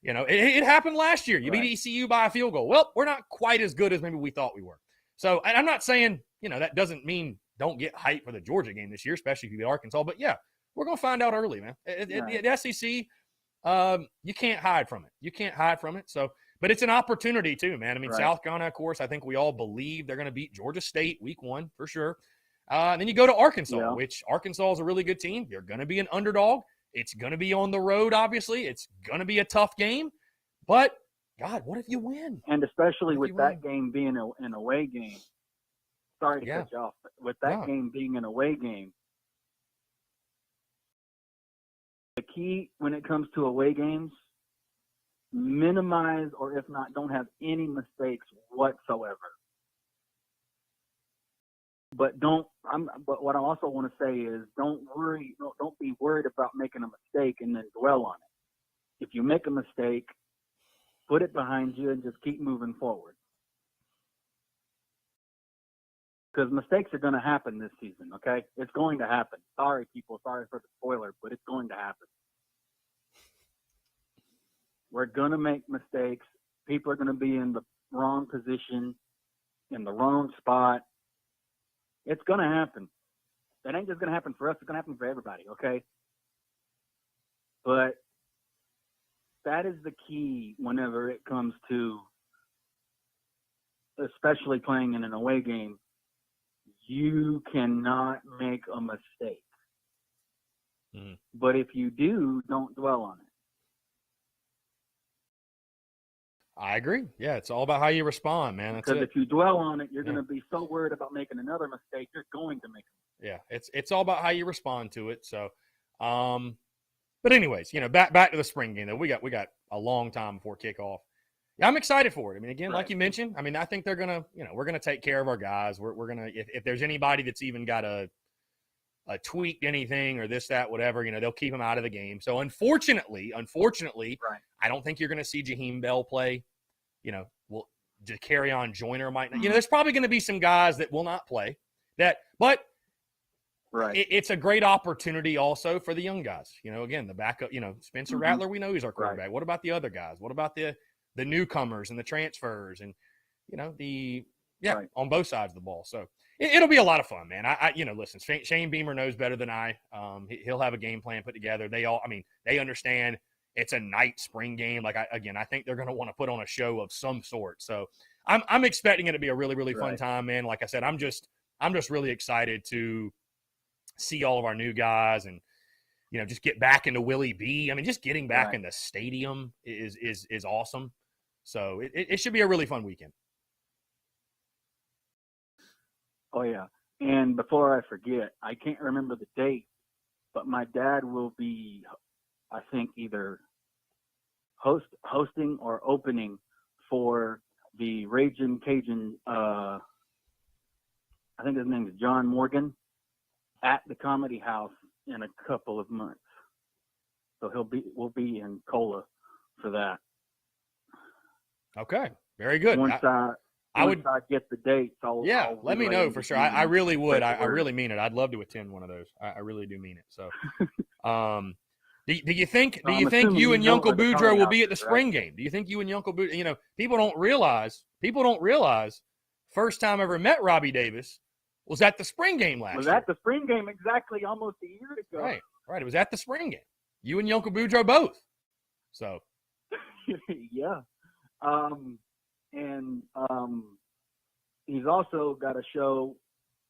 It happened last year. You beat ECU by a field goal. Well, we're not quite as good as maybe we thought we were. So, and I'm not saying, that doesn't mean don't get hyped for the Georgia game this year, especially if you beat Arkansas. But, yeah, we're going to find out early, man. The SEC, you can't hide from it. You can't hide from it. So, but it's an opportunity too, man. I mean, South Carolina, of course, I think we all believe they're going to beat Georgia State week 1 for sure. And then you go to Arkansas, which Arkansas is a really good team. They're going to be an underdog. It's going to be on the road, obviously. It's going to be a tough game. But, God, what if you win? And especially with that game being an away game. Sorry to cut you off. But with that game being an away game, the key when it comes to away games, minimize or if not, don't have any mistakes whatsoever. But but what I also want to say is don't be worried about making a mistake and then dwell on it. If you make a mistake, put it behind you and just keep moving forward. Because mistakes are going to happen this season, okay? It's going to happen. Sorry, people. Sorry for the spoiler, but it's going to happen. We're going to make mistakes. People are going to be in the wrong position, in the wrong spot. It's going to happen. It ain't just going to happen for us. It's going to happen for everybody, okay? But that is the key whenever it comes to especially playing in an away game. You cannot make a mistake. But if you do, don't dwell on it. I agree. Yeah, it's all about how you respond, man. That's because if you dwell on it, you're going to be so worried about making another mistake, you're going to make it. Yeah, it's all about how you respond to it. So, but anyways, back to the spring game though. We got a long time before kickoff. Yeah, I'm excited for it. I mean, again, like you mentioned, I mean, I think they're gonna, we're gonna take care of our guys. We're gonna if there's anybody that's even got a tweaked anything or this, that, whatever, they'll keep them out of the game. So unfortunately, I don't think you're going to see Jaheim Bell play. Will carry on Joyner might not. There's probably going to be some guys that will not play. But it's a great opportunity also for the young guys. Again, the backup. Spencer Rattler, we know he's our quarterback. What about the other guys? What about the newcomers and the transfers and on both sides of the ball. So it'll be a lot of fun, man. Listen, Shane Beamer knows better than I. He'll have a game plan put together. They understand it's a night spring game. I think they're going to want to put on a show of some sort. So I'm expecting it to be a really, really fun time, man. Like I said, I'm just really excited to see all of our new guys and, just get back into Willie B. I mean, just getting back in the stadium is awesome. So it should be a really fun weekend. Oh, yeah. And before I forget, I can't remember the date, but my dad will be, I think, either hosting or opening for the Ragin' Cajun, I think his name is John Morgan, at the Comedy House in a couple of months. So we'll be in Cola for that. Okay, very good. Once I get the dates, I'll let me relay know them for to sure. you I and really would. spread the I word. really mean it. I'd love to attend one of those. I really do mean it. So, do you think I'm you assuming and you know Uncle where the Boudreaux Tony will be House at the is, right? spring game? Do you think you and Uncle Boudreaux? You know, people don't realize. First time I ever met Robbie Davis was at the spring game last Was year. at the spring game exactly almost a year ago. Right. It was at the spring game. You and Uncle Boudreaux both. So. Yeah. He's also got a show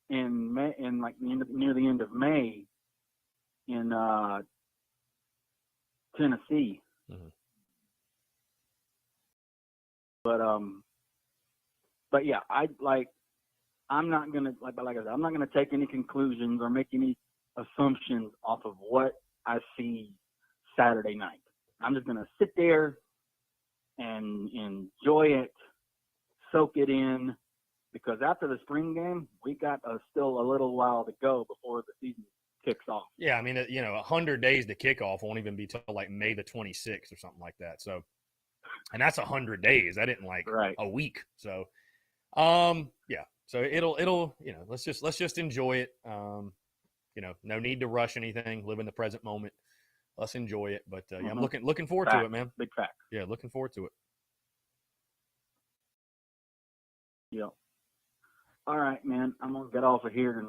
in May, near the end of May in Tennessee. Mm-hmm. But yeah, I'm not gonna like I said, I'm not gonna take any conclusions or make any assumptions off of what I see Saturday night. I'm just gonna sit there and enjoy it, soak it in, because after the spring game, we got still a little while to go before the season kicks off. Yeah, I mean, 100 days to kickoff won't even be till like May the 26th or something like that. So, and that's 100 days. I didn't a week. So, yeah. So it'll let's just enjoy it. No need to rush anything. Live in the present moment. Let's enjoy it. But yeah, I'm looking forward to it, man. Big fact. Yeah, looking forward to it. Yeah. All right, man. I'm gonna get off of here and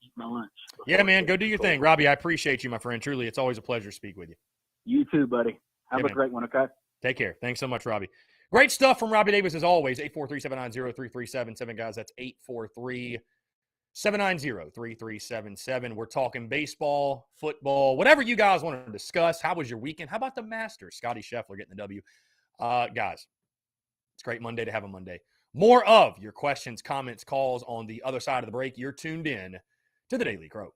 eat my lunch. Yeah, man. Go do your thing, Robbie. I appreciate you, my friend. Truly, it's always a pleasure to speak with you. You too, buddy. Have a great one. Okay. Take care. Thanks so much, Robbie. Great stuff from Robbie Davis as always. 843-790-3377. Guys, that's 843-790-3377. We're talking baseball, football, whatever you guys want to discuss. How was your weekend? How about the Masters? Scotty Scheffler getting the W. Guys, it's a great Monday to have a Monday. More of your questions, comments, calls on the other side of the break. You're tuned in to the Daily Crow.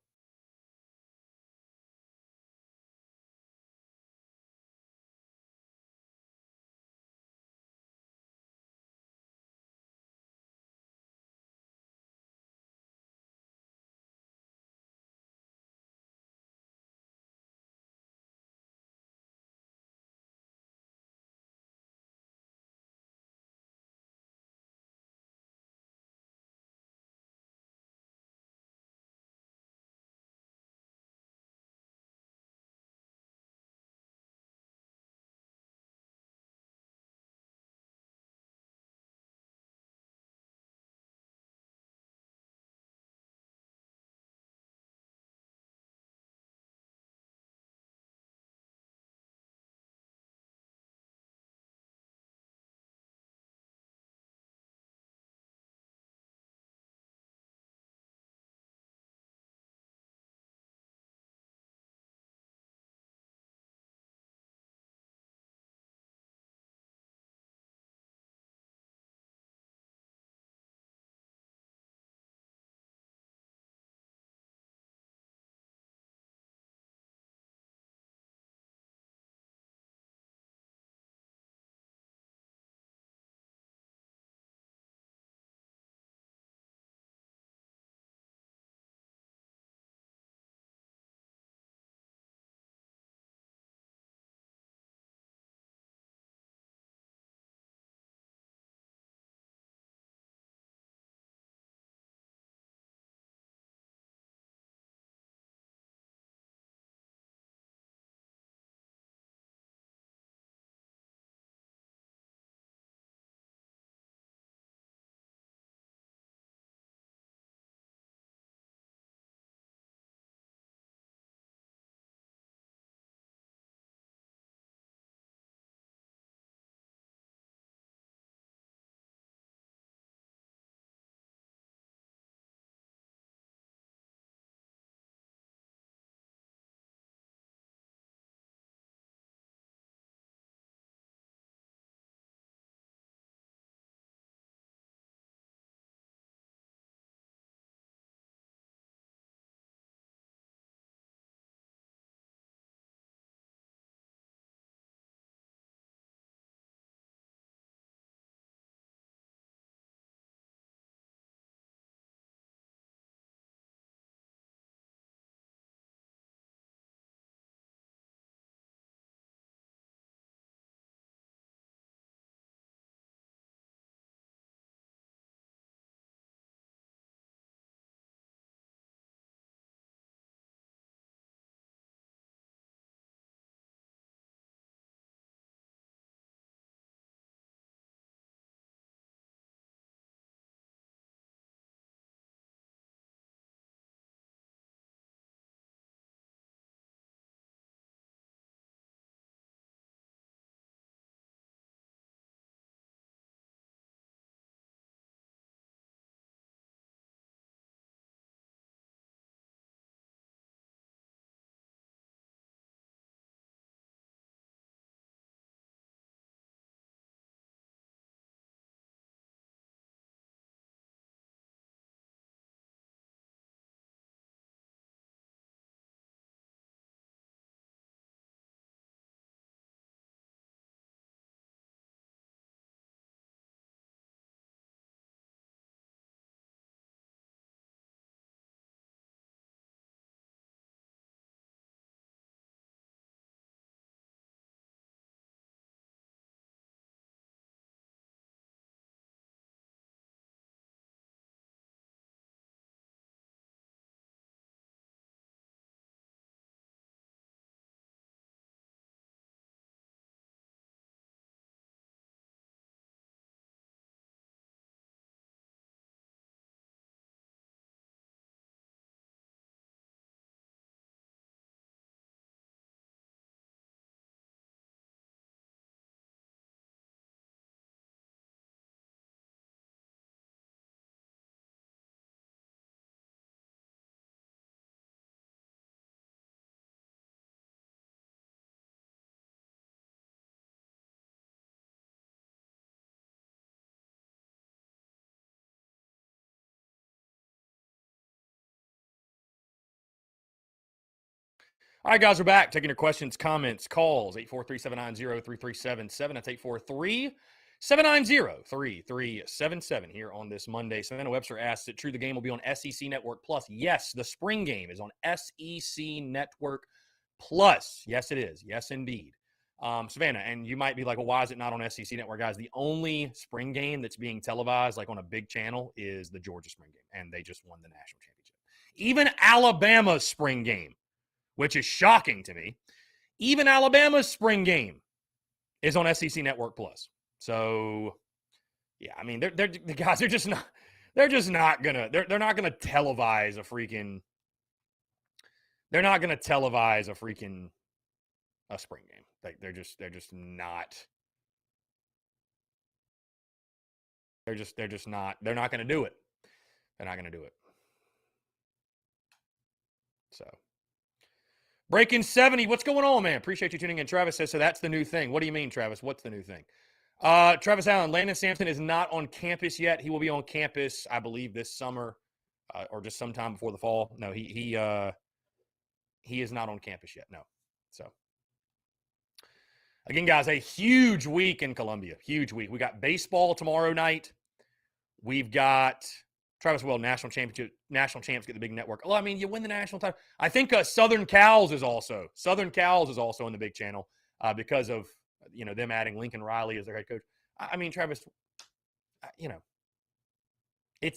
All right, guys, we're back. Taking your questions, comments, calls. 843-790-3377. That's 843-790-3377 here on this Monday. Savannah Webster asks, is it true the game will be on SEC Network Plus? Yes, the spring game is on SEC Network Plus. Yes, it is. Yes, indeed. Savannah, and you might be like, well, why is it not on SEC Network? Guys, the only spring game that's being televised like on a big channel is the Georgia spring game, and they just won the national championship. Even Alabama's spring game, which is shocking to me, even Alabama's spring game is on SEC Network Plus. So, yeah, I mean, the guys, they're not gonna televise a freaking, a spring game. They're just not going to do it. They're not going to do it. So, Breaking 70, what's going on, man? Appreciate you tuning in. Travis says, so that's the new thing. What do you mean, Travis? What's the new thing? Travis Allen, Landon Sampson is not on campus yet. He will be on campus, I believe, this summer or just sometime before the fall. No, he is not on campus yet. No. So, again, guys, a huge week in Columbia. Huge week. We got baseball tomorrow night. We've got Travis Well, national champs get the big network. Oh, I mean, you win the national title. I think Southern Cows is also in the big channel because of them adding Lincoln Riley as their head coach. I mean, Travis,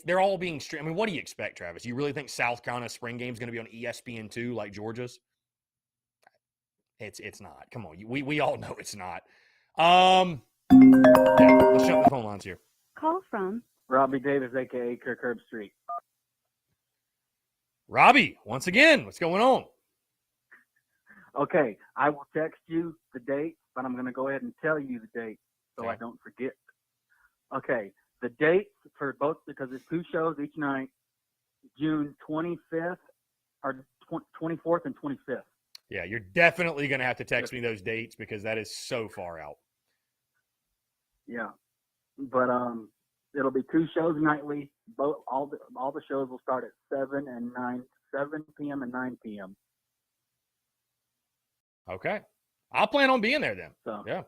they're all being streamed. I mean, what do you expect, Travis? You really think South Carolina's spring game is going to be on ESPN2 like Georgia's? It's not. Come on, we all know it's not. Yeah, let's jump the phone lines here. Call from Robbie Davis, a.k.a. Kirk Herbstreit. Robbie, once again, what's going on? Okay, I will text you the date, but I'm going to go ahead and tell you the date so Okay. I don't forget. Okay, the dates for both, because there's 2 shows each night, June 25th or 24th and 25th. Yeah, you're definitely going to have to text me those dates because that is so far out. Yeah, but it'll be 2 shows nightly. All the shows will start at 7 p.m. and 9 p.m. Okay. I'll plan on being there then. So yeah.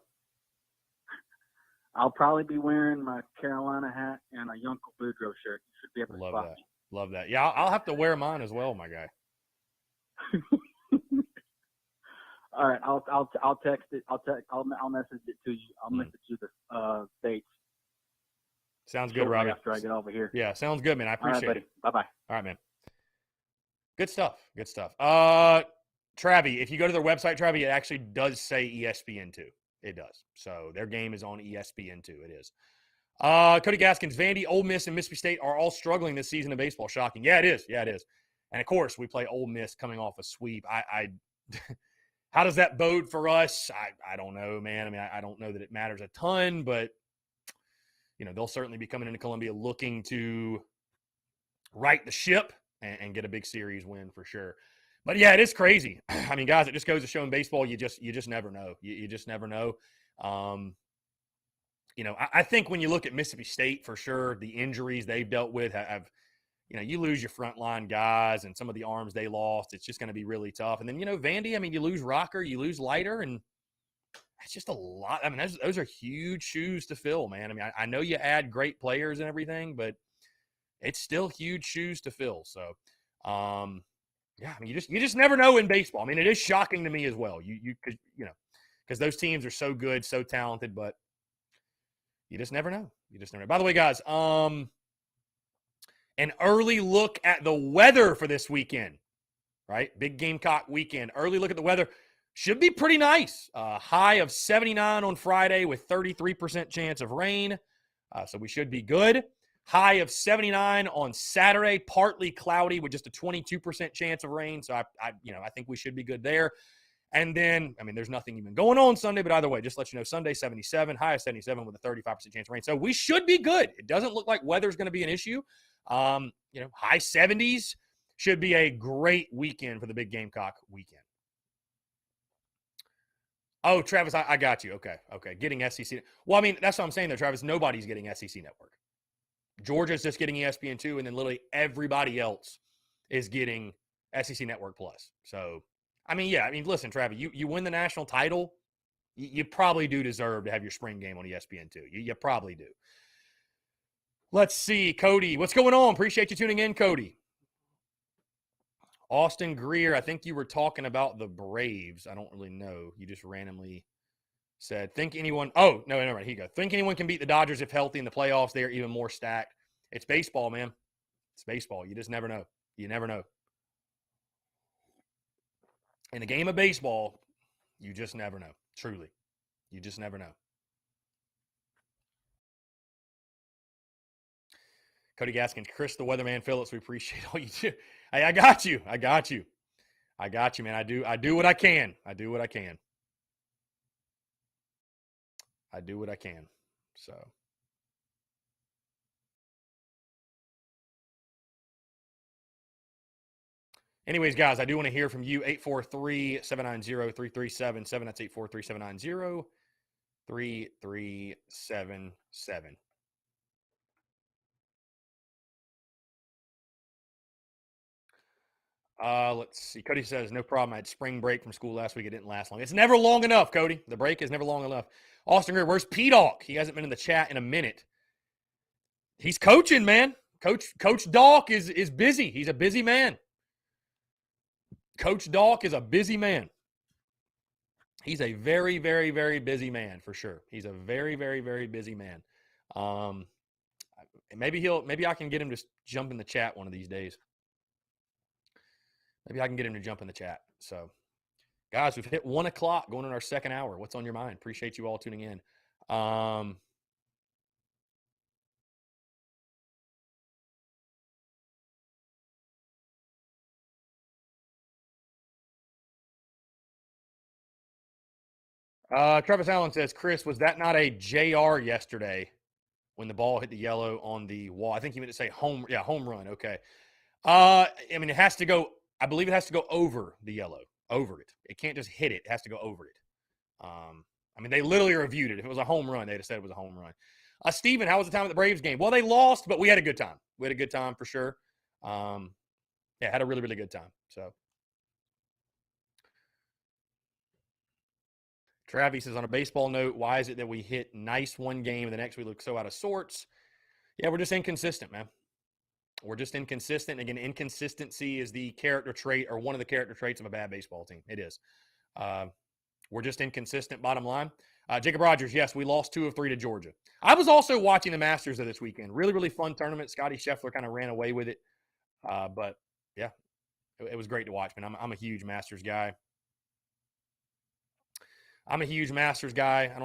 I'll probably be wearing my Carolina hat and a Yunkel Boudreaux shirt. You should be able to Love spot that. me. Love that. Yeah, I'll have to wear mine as well, my guy. All right, I'll text it. I'll message it to you. I'll message you the dates. Sounds good, Robbie. After I get over here. Yeah, sounds good, man. I appreciate All right, buddy. it. Bye-bye. All right, man. Good stuff. Good stuff. Travi, if you go to their website, Travi, it actually does say ESPN2. It does. So their game is on ESPN2. It is. Cody Gaskins, Vandy, Ole Miss, and Mississippi State are all struggling this season of baseball. Shocking. Yeah, it is. Yeah, it is. And, of course, we play Ole Miss coming off a sweep. How does that bode for us? I don't know, man. I mean, I don't know that it matters a ton, but, they'll certainly be coming into Columbia looking to right the ship and get a big series win for sure. But, yeah, it is crazy. I mean, guys, it just goes to show in baseball you just never know. You just never know. I think when you look at Mississippi State, for sure, the injuries they've dealt with have you lose your frontline guys and some of the arms they lost. It's just going to be really tough. And then, Vandy, I mean, you lose Rocker, you lose Leiter, and that's just a lot. I mean, those are huge shoes to fill, man. I mean, I know you add great players and everything, but it's still huge shoes to fill. So, yeah, I mean, you just never know in baseball. I mean, it is shocking to me as well. Because those teams are so good, so talented, but you just never know. You just never know. By the way, guys, an early look at the weather for this weekend, right? Big Gamecock weekend. Early look at the weather. Should be pretty nice. High of 79 on Friday with 33% chance of rain. So we should be good. High of 79 on Saturday, partly cloudy with just a 22% chance of rain. So I think we should be good there. And then, I mean, there's nothing even going on Sunday, but either way, just let you know, Sunday, 77, high of 77 with a 35% chance of rain. So we should be good. It doesn't look like weather's going to be an issue. High 70s should be a great weekend for the Big Gamecock weekend. Oh, Travis, I got you. Okay. Getting SEC. Well, I mean, that's what I'm saying there, Travis. Nobody's getting SEC Network. Georgia's just getting ESPN2, and then literally everybody else is getting SEC Network Plus. So I mean, yeah. I mean, listen, Travis, you win the national title, you probably do deserve to have your spring game on ESPN2. You probably do. Let's see, Cody. What's going on? Appreciate you tuning in, Cody. Austin Greer, I think you were talking about the Braves. I don't really know. You just randomly said, think anyone – oh, no, here you go. Think anyone can beat the Dodgers if healthy in the playoffs. They are even more stacked. It's baseball, man. It's baseball. You just never know. You never know. In a game of baseball, you just never know. Truly. You just never know. Cody Gaskins, Chris the Weatherman Phillips, we appreciate all you do. Hey, I got you, man. I do what I can. I do what I can. So. Anyways, guys, I do want to hear from you. 843-790-3377. That's 843-790-3377. Let's see. Cody says, no problem. I had spring break from school last week. It didn't last long. It's never long enough, Cody. The break is never long enough. Austin Greer, where's P-Dawk? He hasn't been in the chat in a minute. He's coaching, man. Coach Dawk is busy. He's a busy man. Coach Dawk is a busy man. He's a very, very, very busy man for sure. He's a very, very, very busy man. Maybe I can get him to jump in the chat one of these days. Maybe I can get him to jump in the chat. So, guys, we've hit 1 o'clock going in our second hour. What's on your mind? Appreciate you all tuning in. Travis Allen says, Chris, was that not a JR yesterday when the ball hit the yellow on the wall? I think he meant to say home run. Okay. I mean, it has to go, I believe it has to go over the yellow, over it. It can't just hit it. It has to go over it. I mean, they literally reviewed it. If it was a home run, they'd have said it was a home run. Steven, how was the time at the Braves game? Well, they lost, but we had a good time. We had a good time for sure. Had a really, really good time. So. Travis says, on a baseball note, why is it that we hit nice one game and the next we look so out of sorts? Yeah, we're just inconsistent, man. We're just inconsistent. Again, inconsistency is the character trait or one of the character traits of a bad baseball team. It is. We're just inconsistent, bottom line. Jacob Rogers, yes, we lost 2 of 3 to Georgia. I was also watching the Masters of this weekend. Really, really fun tournament. Scotty Scheffler kind of ran away with it. But, yeah, it was great to watch, man. I'm a huge Masters guy. I don't know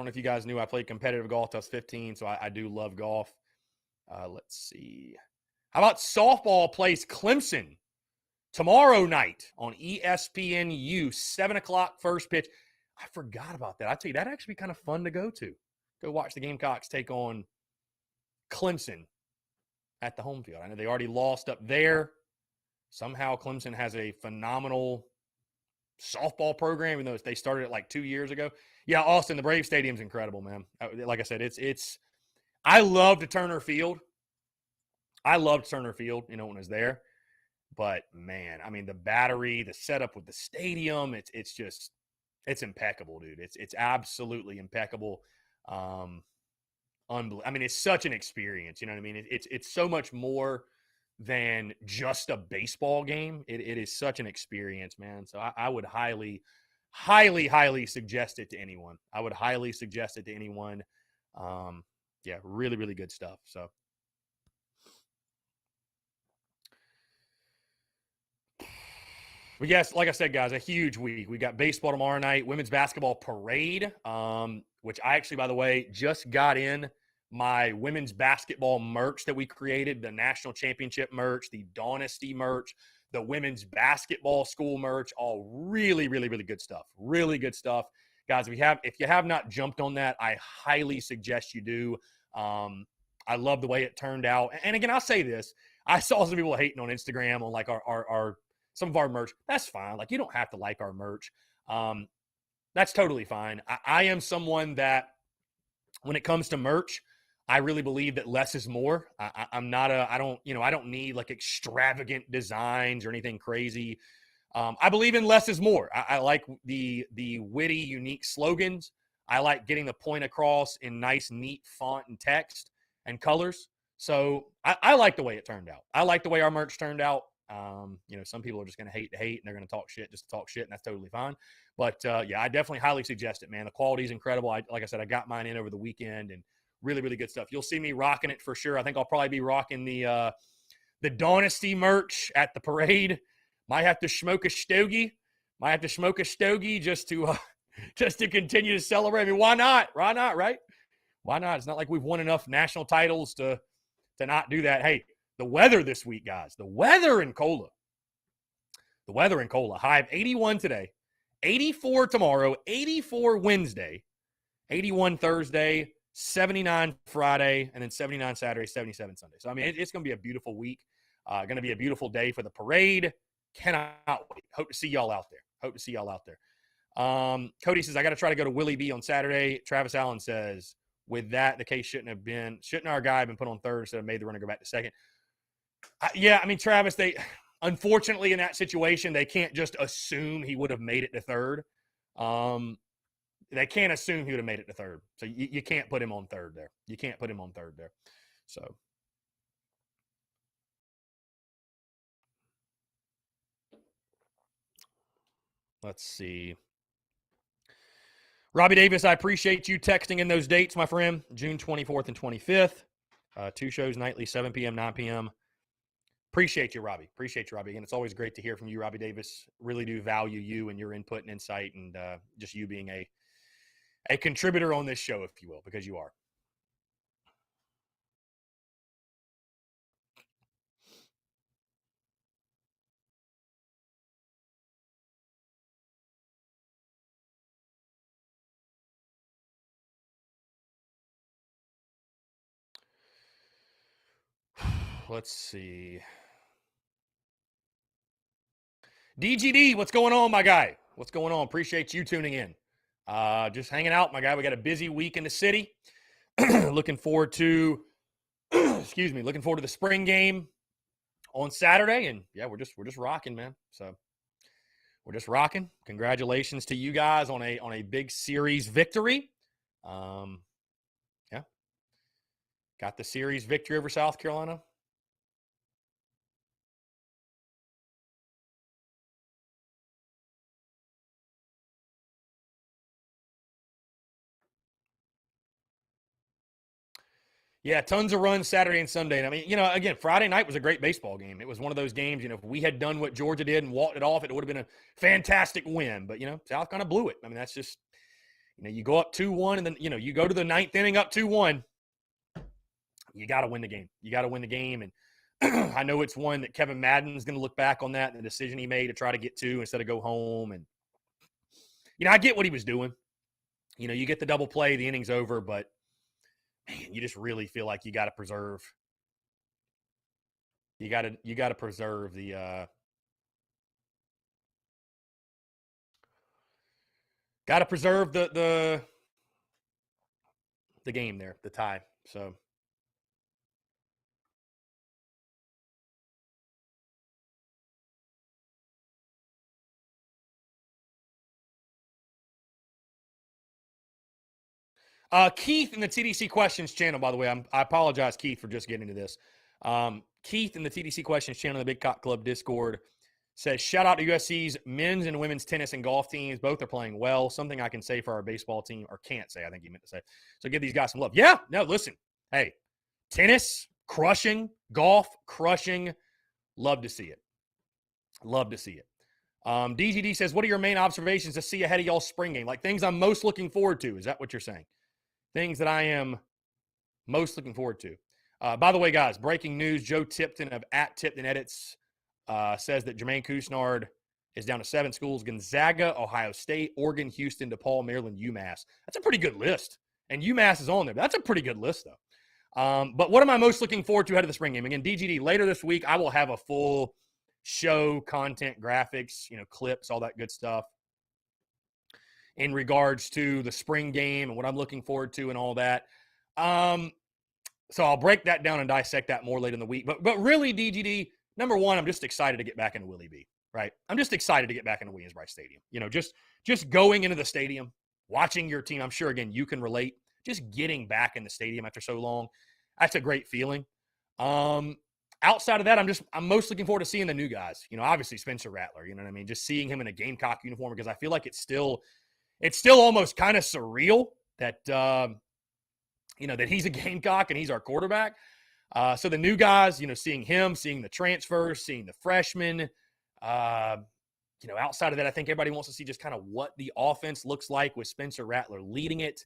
if you guys knew I played competitive golf till I was 15, so I do love golf. Let's see. How about softball plays Clemson tomorrow night on ESPNU, 7 o'clock first pitch. I forgot about that. I tell you, that'd actually be kind of fun to go to. Go watch the Gamecocks take on Clemson at the home field. I know they already lost up there. Somehow Clemson has a phenomenal softball program, even though they started it like 2 years ago. Yeah, Austin, the Brave Stadium's incredible, man. Like I said, I loved Turner Field. When it was there. But, man, I mean, the battery, the setup with the stadium, it's impeccable, dude. It's absolutely impeccable. Unbelievable. I mean, it's such an experience, you know what I mean? It's so much more than just a baseball game. It is such an experience, man. So I would highly, highly, highly suggest it to anyone. Yeah, really, really good stuff. So. But yes, like I said, guys, a huge week. We got baseball tomorrow night, women's basketball parade, which I actually, by the way, just got in my women's basketball merch that we created, the national championship merch, the Dynasty merch, the women's basketball school merch, all really, really, really good stuff. Really good stuff. Guys, if you have not jumped on that, I highly suggest you do. I love the way it turned out. And again, I'll say this. I saw some people hating on Instagram on like our some of our merch. That's fine. Like, you don't have to like our merch. That's totally fine. I am someone that when it comes to merch, I really believe that less is more. I don't need like extravagant designs or anything crazy. I believe in less is more. I like the witty, unique slogans. I like getting the point across in nice, neat font and text and colors. So I like the way it turned out. I like the way our merch turned out. Some people are just going to hate and they're going to talk shit just to talk shit, and that's totally fine. But yeah, I definitely highly suggest it, man. The quality is incredible. Like I said, I got mine in over the weekend, and really, really good stuff. You'll see me rocking it for sure. I think I'll probably be rocking the Dynasty merch at the parade. Might have to smoke a stogie. Just to continue to celebrate. I mean, why not? Why not, right? Why not? It's not like we've won enough national titles to not do that. Hey, the weather this week, guys. The weather in Cola. High of 81 today, 84 tomorrow, 84 Wednesday, 81 Thursday, 79 Friday, and then 79 Saturday, 77 Sunday. So, I mean, it's going to be a beautiful week. Going to be a beautiful day for the parade. Cannot wait. Hope to see y'all out there. Cody says, I got to try to go to Willie B on Saturday. Travis Allen says, with that, the case shouldn't our guy have been put on third instead of made the runner go back to second? Yeah, I mean, Travis, unfortunately in that situation, they can't just assume he would have made it to third. They can't assume he would have made it to third. So you can't put him on third there. So. Let's see. Robbie Davis, I appreciate you texting in those dates, my friend. June 24th and 25th. 2 shows nightly, 7 p.m., 9 p.m. Appreciate you, Robbie. Again, it's always great to hear from you, Robbie Davis. Really do value you and your input and insight, and just you being a contributor on this show, if you will, because you are. Let's see. DGD, what's going on, my guy? What's going on? Appreciate you tuning in. Just hanging out, my guy. We got a busy week in the city. Looking forward to the spring game on Saturday, and yeah, we're just rocking, man. So we're just rocking. Congratulations to you guys on a big series victory. Yeah, got the series victory over South Carolina. Yeah, tons of runs Saturday and Sunday. And I mean, again, Friday night was a great baseball game. It was one of those games, if we had done what Georgia did and walked it off, it would have been a fantastic win. But, South kind of blew it. I mean, that's just, you go up 2-1 and then, you go to the ninth inning up 2-1. You got to win the game. And I know it's one that Kevin Madden's going to look back on that and the decision he made to try to get 2 instead of go home. And, I get what he was doing. You get the double play, the inning's over, but man, you just really feel like you got to preserve. You got to preserve the. Got to preserve the game there, the tie. So. Keith in the TDC Questions channel, by the way, I apologize, Keith, for just getting into this. Keith in the TDC Questions channel, the Big Cock Club Discord, says, shout out to USC's men's and women's tennis and golf teams. Both are playing well. Something I can say for our baseball team, or can't say, I think he meant to say. So give these guys some love. Yeah, no, listen. Hey, tennis, crushing. Golf, crushing. Love to see it. DGD says, what are your main observations to see ahead of y'all's spring game? Like things I'm most looking forward to. Is that what you're saying? Things that I am most looking forward to. By the way, guys, breaking news, Joe Tipton of @TiptonEdits says that Jermaine Couisnard is down to 7 schools: Gonzaga, Ohio State, Oregon, Houston, DePaul, Maryland, UMass. That's a pretty good list. And UMass is on there. That's a pretty good list, though. But what am I most looking forward to ahead of the spring game? Again, DGD, later this week, I will have a full show, content, graphics, clips, all that good stuff in regards to the spring game and what I'm looking forward to and all that. So I'll break that down and dissect that more later in the week. But really, DGD, number one, I'm just excited to get back into Willie B. right? I'm just excited to get back into Williams-Brice Stadium. Just going into the stadium, watching your team. I'm sure, again, you can relate. Just getting back in the stadium after so long, that's a great feeling. Outside of that, I'm most looking forward to seeing the new guys. Obviously Spencer Rattler, you know what I mean? Just seeing him in a Gamecock uniform, because I feel like it's still almost kind of surreal that, that he's a Gamecock and he's our quarterback. So the new guys, seeing him, seeing the transfers, seeing the freshmen, outside of that, I think everybody wants to see just kind of what the offense looks like with Spencer Rattler leading it.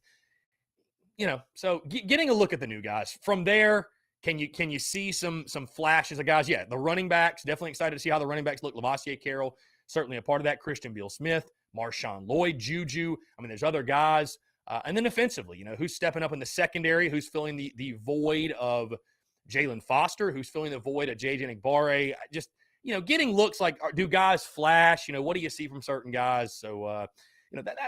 So getting a look at the new guys. From there, can you see some flashes of guys? Yeah, the running backs, definitely excited to see how the running backs look. Lavassier Carroll, certainly a part of that. Christian Beal-Smith, Marshawn Lloyd, Juju. I mean, there's other guys. And then offensively, who's stepping up in the secondary, who's filling the void of Jalen Foster, who's filling the void of JJ Nigbare. Just, getting looks like, do guys flash? What do you see from certain guys? So,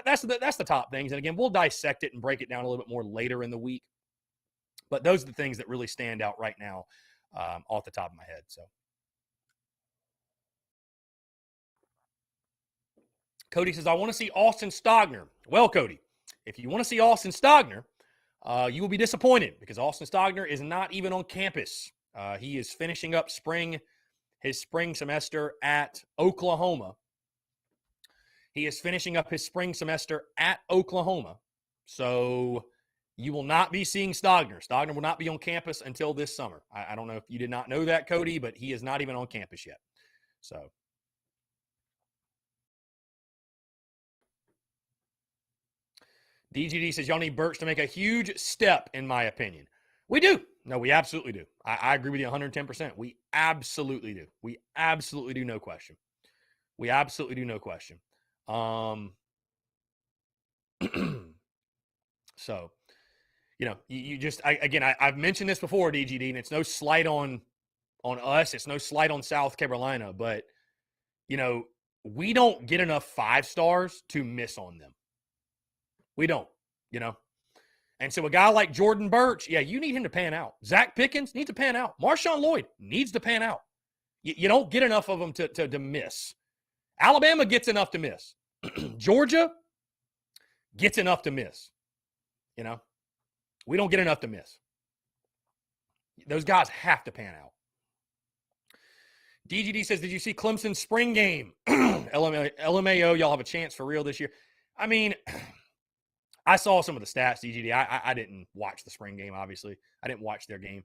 that's the top things. And again, we'll dissect it and break it down a little bit more later in the week. But those are the things that really stand out right now off the top of my head. So, Cody says, I want to see Austin Stogner. Well, Cody, if you want to see Austin Stogner, you will be disappointed, because Austin Stogner is not even on campus. He is finishing up his spring semester at Oklahoma. So you will not be seeing Stogner. Stogner will not be on campus until this summer. I don't know if you did not know that, Cody, but he is not even on campus yet. So DGD says, y'all need Birch to make a huge step, in my opinion. We do. No, we absolutely do. I agree with you 110%. We absolutely do. We absolutely do. No question. We absolutely do. No question. So, you just, I've mentioned this before, DGD, and it's no slight on us. It's no slight on South Carolina, but, we don't get enough 5 stars to miss on them. We don't, And so a guy like Jordan Birch, yeah, you need him to pan out. Zach Pickens needs to pan out. Marshawn Lloyd needs to pan out. You don't get enough of them to miss. Alabama gets enough to miss. Georgia gets enough to miss. We don't get enough to miss. Those guys have to pan out. DGD says, did you see Clemson's spring game? LMAO, y'all have a chance for real this year. I mean, I saw some of the stats, DGD. I didn't watch the spring game, obviously. I didn't watch their game.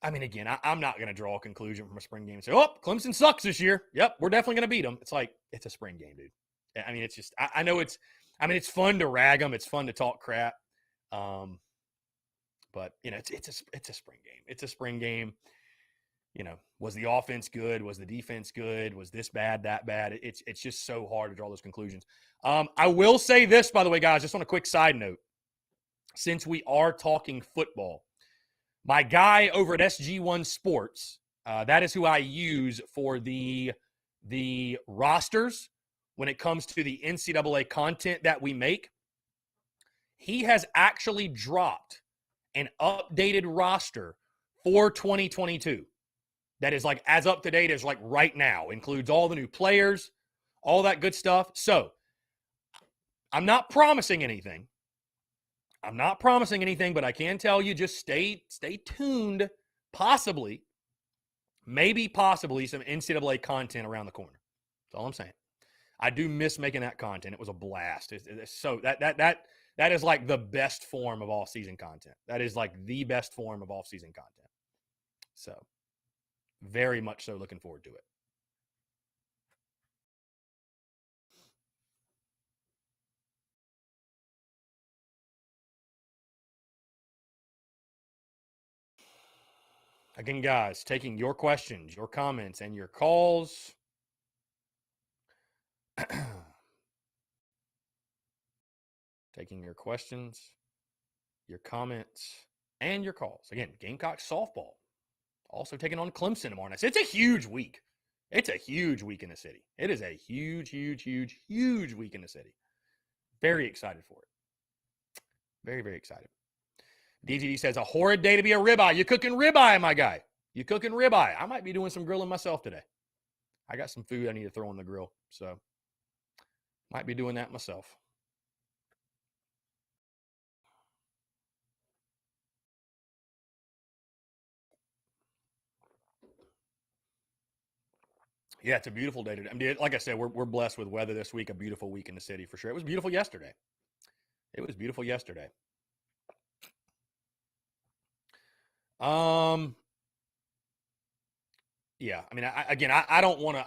I mean, again, I'm not going to draw a conclusion from a spring game and say, oh, Clemson sucks this year. Yep, we're definitely going to beat them. It's like, it's a spring game, dude. I mean, it's just, I know it's fun to rag them. It's fun to talk crap. But, it's a spring game. It's a spring game. Was the offense good? Was the defense good? Was this bad, that bad? It's just so hard to draw those conclusions. I will say this, by the way, guys, just on a quick side note. Since we are talking football, my guy over at SG1 Sports, that is who I use for the rosters when it comes to the NCAA content that we make. He has actually dropped an updated roster for 2022. That is like as up to date as like right now. Includes all the new players, all that good stuff. So I'm not promising anything. But I can tell you, just stay tuned. Possibly some NCAA content around the corner. That's all I'm saying. I do miss making that content. It was a blast. It's so that is like the best form of off-season content. That is like the best form of off-season content. So very much so looking forward to it. Again, guys, taking your questions, your comments, and your calls. Taking your questions, your comments, and your calls. Again, Gamecock softball. Also taking on Clemson tomorrow night. It's a huge week. It's a huge week in the city. It is a huge, huge, huge, huge week in the city. Very excited for it. Very, very excited. DGD says, a horrid day to be a ribeye. You cooking ribeye, my guy. You cooking ribeye. I might be doing some grilling myself today. I got some food I need to throw on the grill. So might be doing that myself. Yeah, it's a beautiful day today. I mean, like I said, we're blessed with weather this week. A beautiful week in the city for sure. It was beautiful yesterday. It was beautiful yesterday. Yeah, I mean, I don't want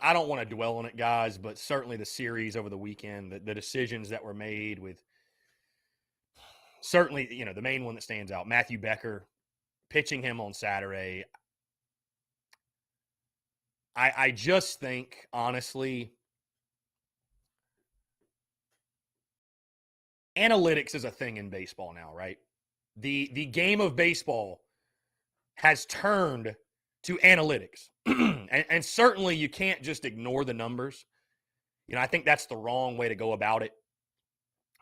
to dwell on it, guys, but certainly the series over the weekend, the decisions that were made with certainly, the main one that stands out, Matthew Becker pitching him on Saturday. I just think, honestly, analytics is a thing in baseball now, right? The game of baseball has turned to analytics. and certainly you can't just ignore the numbers. I think that's the wrong way to go about it.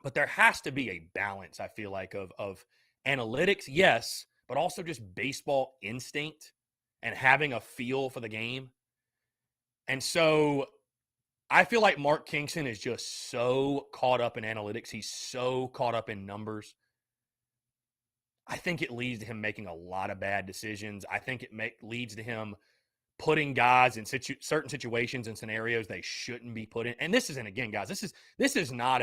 But there has to be a balance, I feel like, of analytics, yes, but also just baseball instinct and having a feel for the game. And so I feel like Mark Kingston is just so caught up in analytics. He's so caught up in numbers. I think it leads to him making a lot of bad decisions. I think it leads to him putting guys in certain situations and scenarios they shouldn't be put in. And this isn't, again, guys, this is not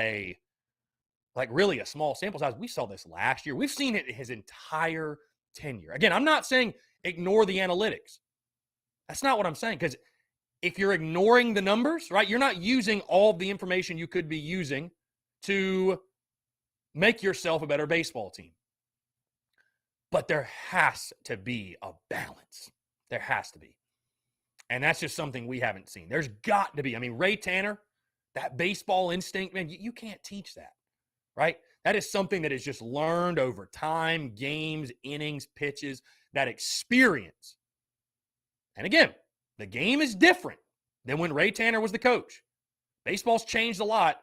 really a small sample size. We saw this last year. We've seen it his entire tenure. Again, I'm not saying ignore the analytics. That's not what I'm saying, because if you're ignoring the numbers, right, you're not using all of the information you could be using to make yourself a better baseball team. But there has to be a balance. There has to be. And that's just something we haven't seen. There's got to be. I mean, Ray Tanner, that baseball instinct, man, you can't teach that, right? That is something that is just learned over time, games, innings, pitches, that experience. And again, the game is different than when Ray Tanner was the coach. Baseball's changed a lot.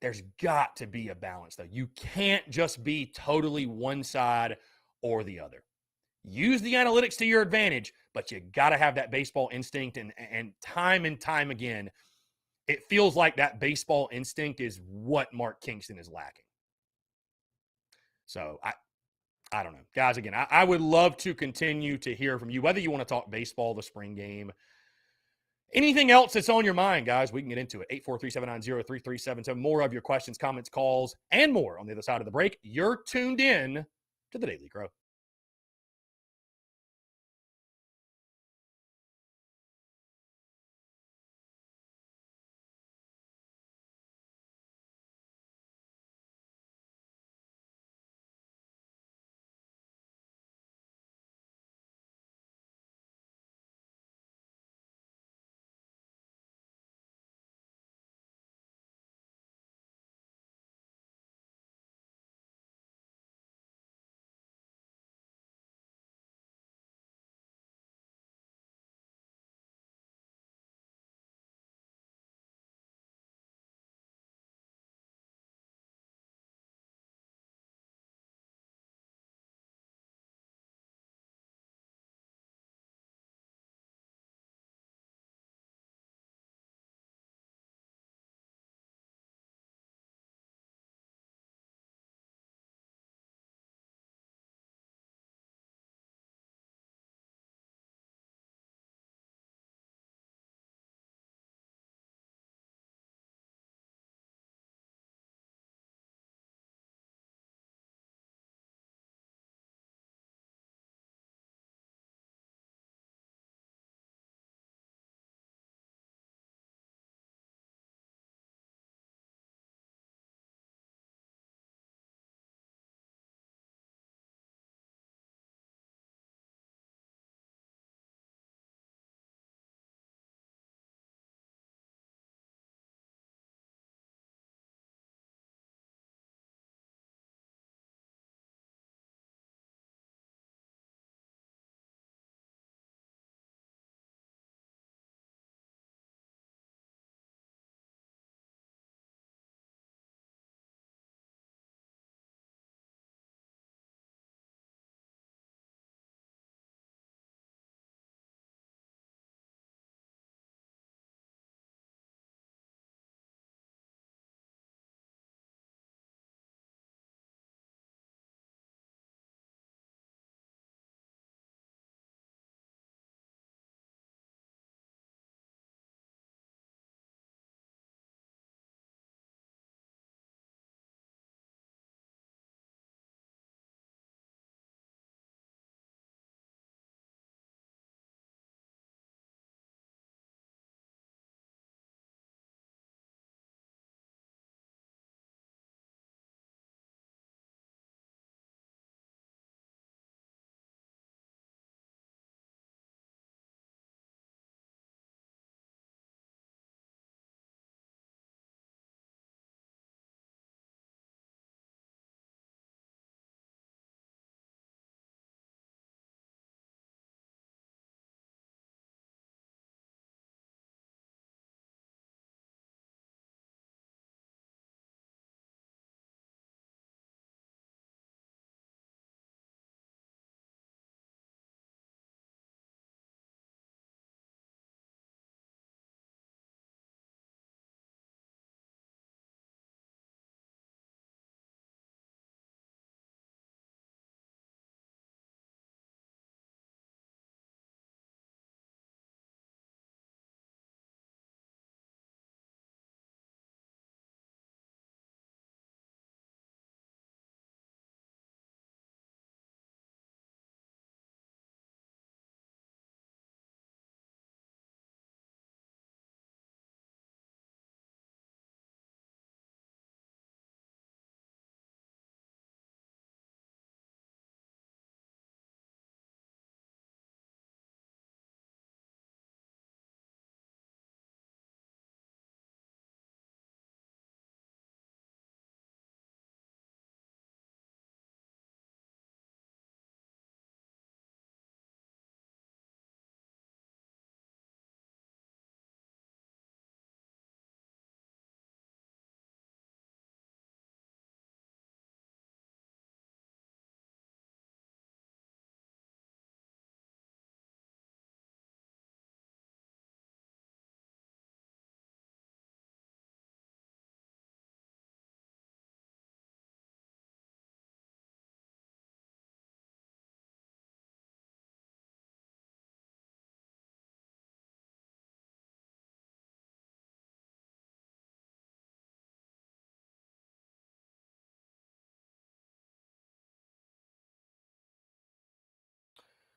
There's got to be a balance, though. You can't just be totally one side or the other. Use the analytics to your advantage, but you got to have that baseball instinct. And time again, it feels like that baseball instinct is what Mark Kingston is lacking. So I don't know. Guys, again, I would love to continue to hear from you, whether you want to talk baseball, the spring game, anything else that's on your mind, guys. We can get into it. 843-790-3377. More of your questions, comments, calls, and more on the other side of the break. You're tuned in to the Daily Crow.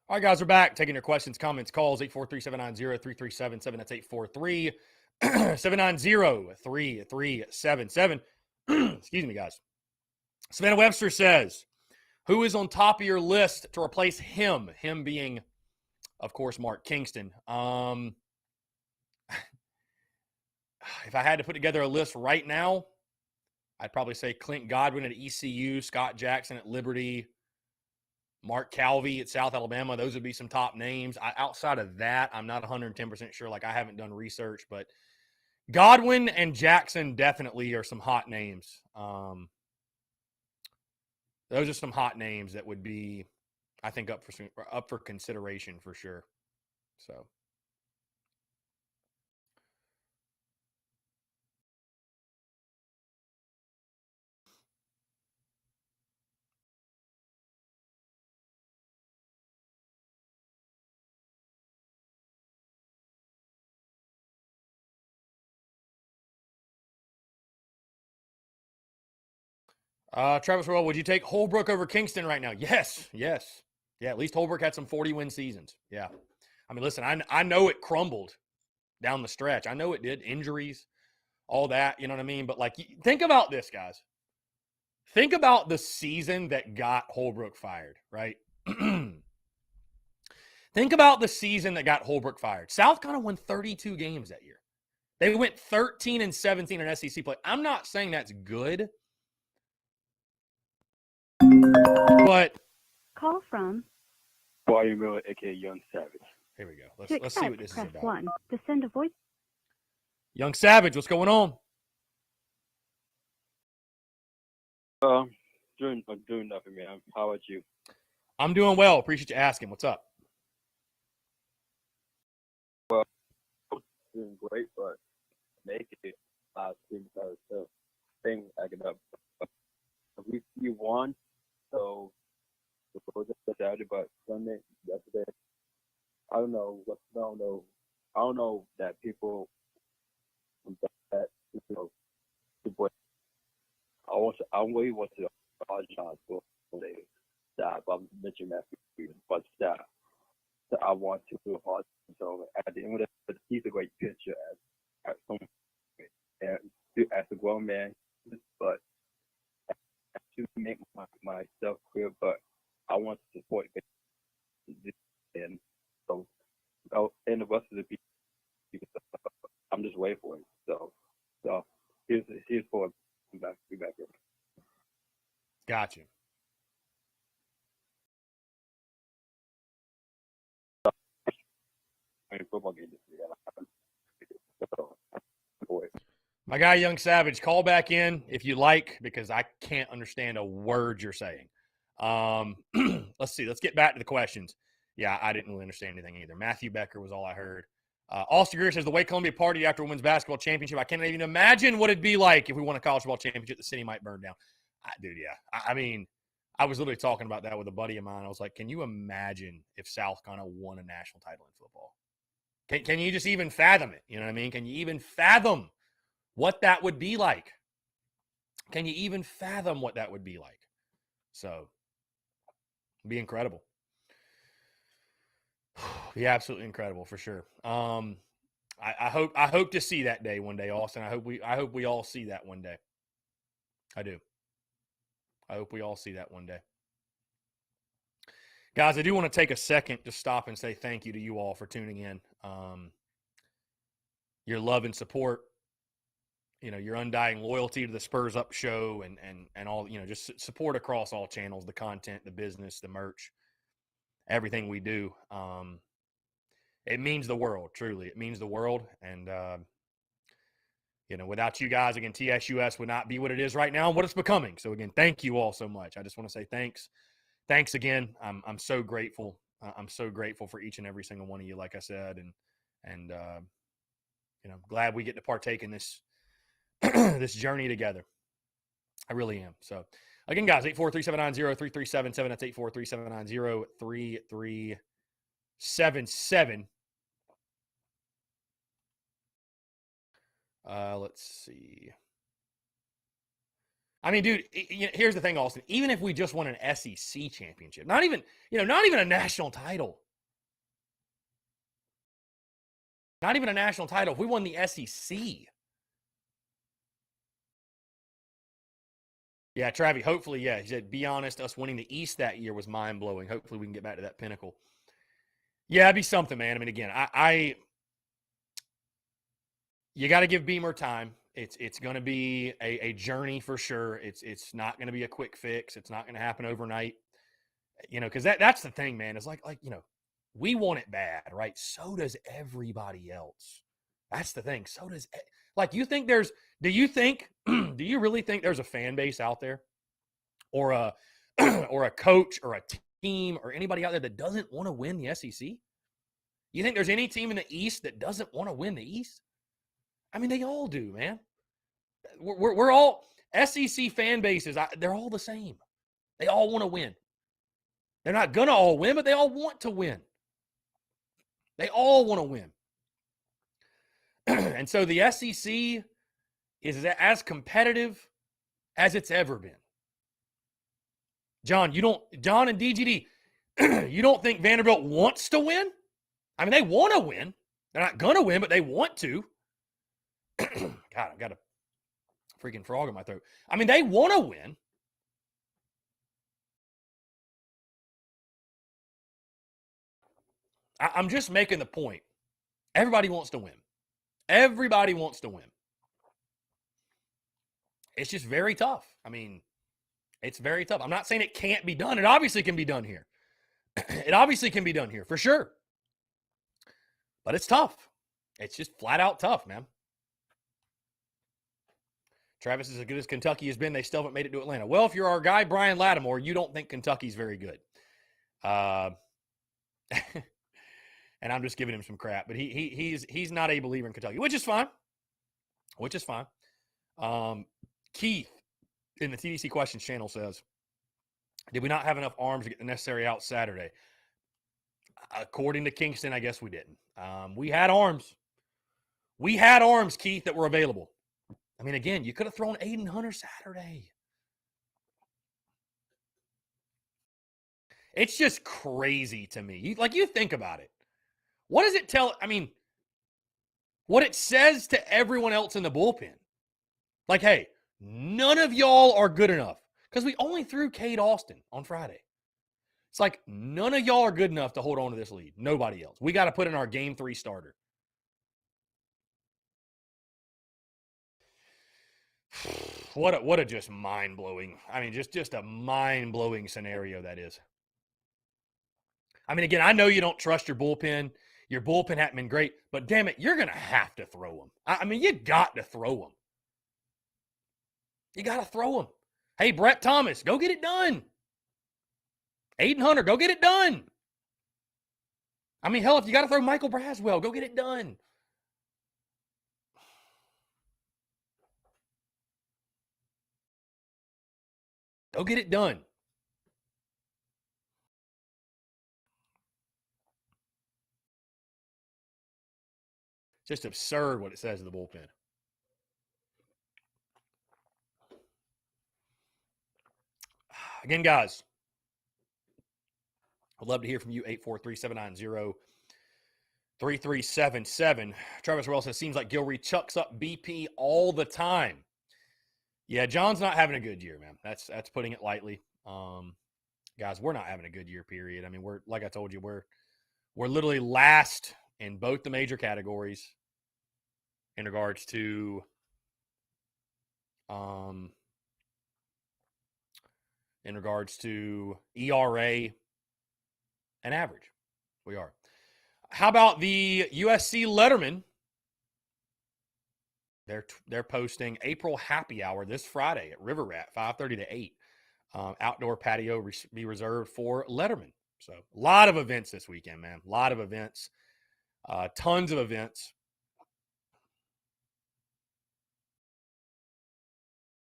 All right, guys, we're back. Taking your questions, comments, calls, 843-790-3377. That's 843-790-3377. Excuse me, guys. Savannah Webster says, who is on top of your list to replace him? Him being, of course, Mark Kingston. If I had to put together a list right now, I'd probably say Clint Godwin at ECU, Scott Jackson at Liberty, Mark Calvey at South Alabama. Those would be some top names. Outside of that, I'm not 110% sure. Like, I haven't done research, but Godwin and Jackson definitely are some hot names. Those are some hot names that would be, I think, up for consideration for sure. So. Travis Roll, would you take Holbrook over Kingston right now? Yes. Yeah, at least Holbrook had some 40-win seasons. Yeah. I mean, listen, I know it crumbled down the stretch. I know it did. Injuries, all that, you know what I mean? But, like, think about this, guys. Think about the season that got Holbrook fired, right? Think about the season that got Holbrook fired. South Carolina won 32 games that year. They went 13-17 in SEC play. I'm not saying that's good, but Call from Volume Miller, aka Young Savage. here we go. to Let's see what this is press about. 1 to send a voice. Young Savage, what's going on? Doing nothing, man. How about you? I'm doing well. Appreciate you asking. What's up? Doing great, but make it last week because the thing acting up. We won, so it was just Saturday, but Sunday, yesterday, I don't know that people that people. I really want to apologize for that I'm mentioning that, but that I want to apologize. So at the end of the day, he's a great pitcher as a grown man, but to make myself clear, but I want to support him. And so, and the rest of the people, I'm just waiting for him. So here's for be back here. Gotcha. Football game this year. My guy, Young Savage, call back in if you like, because I can't understand a word you're saying. Let's see. Let's get back to the questions. Yeah, I didn't really understand anything either. Matthew Becker was all I heard. Austin Greer says, the way Columbia party after a women's basketball championship, I can't even imagine what it'd be like if we won a college football championship. The city might burn down. Dude, yeah. I mean, I was literally talking about that with a buddy of mine. I was like, can you imagine if South Carolina won a national title in football? Can you just even fathom it? You know what I mean? Can you even fathom what that would be like? Can you even fathom what that would be like? So, it'd be incredible. Be absolutely incredible for sure. I hope to see that day one day, Austin. I hope we all see that one day. I do. I hope we all see that one day. Guys, I do want to take a second to stop and say thank you to you all for tuning in. Your love and support, your undying loyalty to the Spurs Up show and all, just support across all channels, the content, the business, the merch, everything we do. It means the world, truly. It means the world. And, without you guys, again, TSUS would not be what it is right now and what it's becoming. So, again, thank you all so much. I just want to say thanks. Thanks again. I'm so grateful. I'm so grateful for each and every single one of you, like I said. And glad we get to partake in this this journey together. I really am. So, again, guys, 843-790-3377. That's 843-790-3377. Let's see. I mean, dude, here's the thing, Austin. Even if we just won an SEC championship, not even a national title. Not even a national title. If we won the SEC. Yeah, Travi, hopefully, yeah. He said, be honest, us winning the East that year was mind-blowing. Hopefully we can get back to that pinnacle. Yeah, it'd be something, man. I mean, again, you got to give Beamer time. It's going to be a journey for sure. It's not going to be a quick fix. It's not going to happen overnight. Because that's the thing, man. It's like we want it bad, right? So does everybody else. That's the thing. So does do you really think there's a fan base out there or a or a coach or a team or anybody out there that doesn't want to win the SEC? You think there's any team in the East that doesn't want to win the East? I mean, they all do, man. We're all SEC fan bases. They're all the same. They all want to win. They're not going to all win, but they all want to win. They all want to win. And so the SEC is as competitive as it's ever been. John and DGD, you don't think Vanderbilt wants to win? I mean, they want to win. They're not going to win, but they want to. God, I've got a freaking frog in my throat. I mean, they want to win. I'm just making the point. Everybody wants to win. Everybody wants to win. It's just very tough. I mean, it's very tough. I'm not saying it can't be done. It obviously can be done here. It obviously can be done here for sure. But it's tough. It's just flat out tough, man. Travis is as good as Kentucky has been. They still haven't made it to Atlanta. Well, if you're our guy, Brian Lattimore, you don't think Kentucky's very good. And I'm just giving him some crap. But he's not a believer in Kentucky, which is fine. Keith in the TDC Questions channel says, did we not have enough arms to get the necessary out Saturday? According to Kingston, I guess we didn't. We had arms. We had arms, Keith, that were available. I mean, again, you could have thrown Aiden Hunter Saturday. It's just crazy to me. You think about it. What does it tell? I mean, what it says to everyone else in the bullpen. Like, hey, none of y'all are good enough. Because we only threw Cade Austin on Friday. It's like none of y'all are good enough to hold on to this lead. Nobody else. We got to put in our Game 3 starter. What a just mind-blowing. I mean, just a mind-blowing scenario that is. I mean, again, I know you don't trust your bullpen. Your bullpen hasn't been great. But damn it, you're going to have to throw them. I mean, you got to throw them. You got to throw them. Hey, Brett Thomas, go get it done. Aiden Hunter, go get it done. I mean, hell, if you got to throw Michael Braswell, go get it done. Go get it done. Just absurd what it says in the bullpen. Again, guys, I'd love to hear from you, 843-790-3377. Travis Royal says, seems like Gilreath chucks up BP all the time. Yeah, John's not having a good year, man. That's putting it lightly. Guys, we're not having a good year, period. I mean, we're, like I told you, we're literally last in both the major categories in regards to ERA and average. We are. How about the USC Letterman? They're posting April happy hour this Friday at River Rat, 5:30 to 8. Outdoor patio be reserved for Letterman. So a lot of events this weekend, man. A lot of events. Tons of events.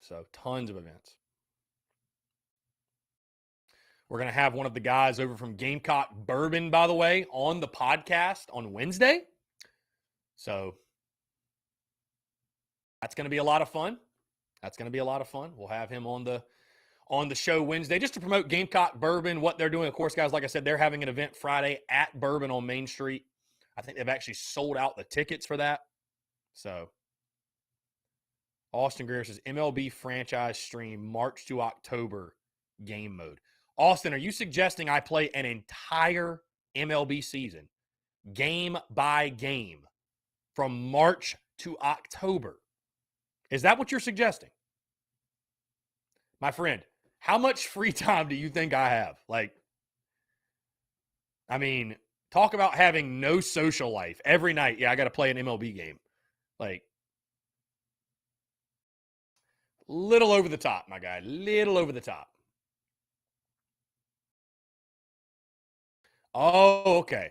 So tons of events. We're going to have one of the guys over from Gamecock Bourbon, by the way, on the podcast on Wednesday. So that's going to be a lot of fun. That's going to be a lot of fun. We'll have him on the show Wednesday just to promote Gamecock Bourbon, what they're doing. Of course, guys, like I said, they're having an event Friday at Bourbon on Main Street. I think they've actually sold out the tickets for that. So, Austin Greer says MLB franchise stream March to October game mode. Austin, are you suggesting I play an entire MLB season, game by game, from March to October? Is that what you're suggesting? My friend, how much free time do you think I have? Like, I mean, talk about having no social life. Every night, yeah, I got to play an MLB game. Like, little over the top, my guy. Little over the top. Oh, okay.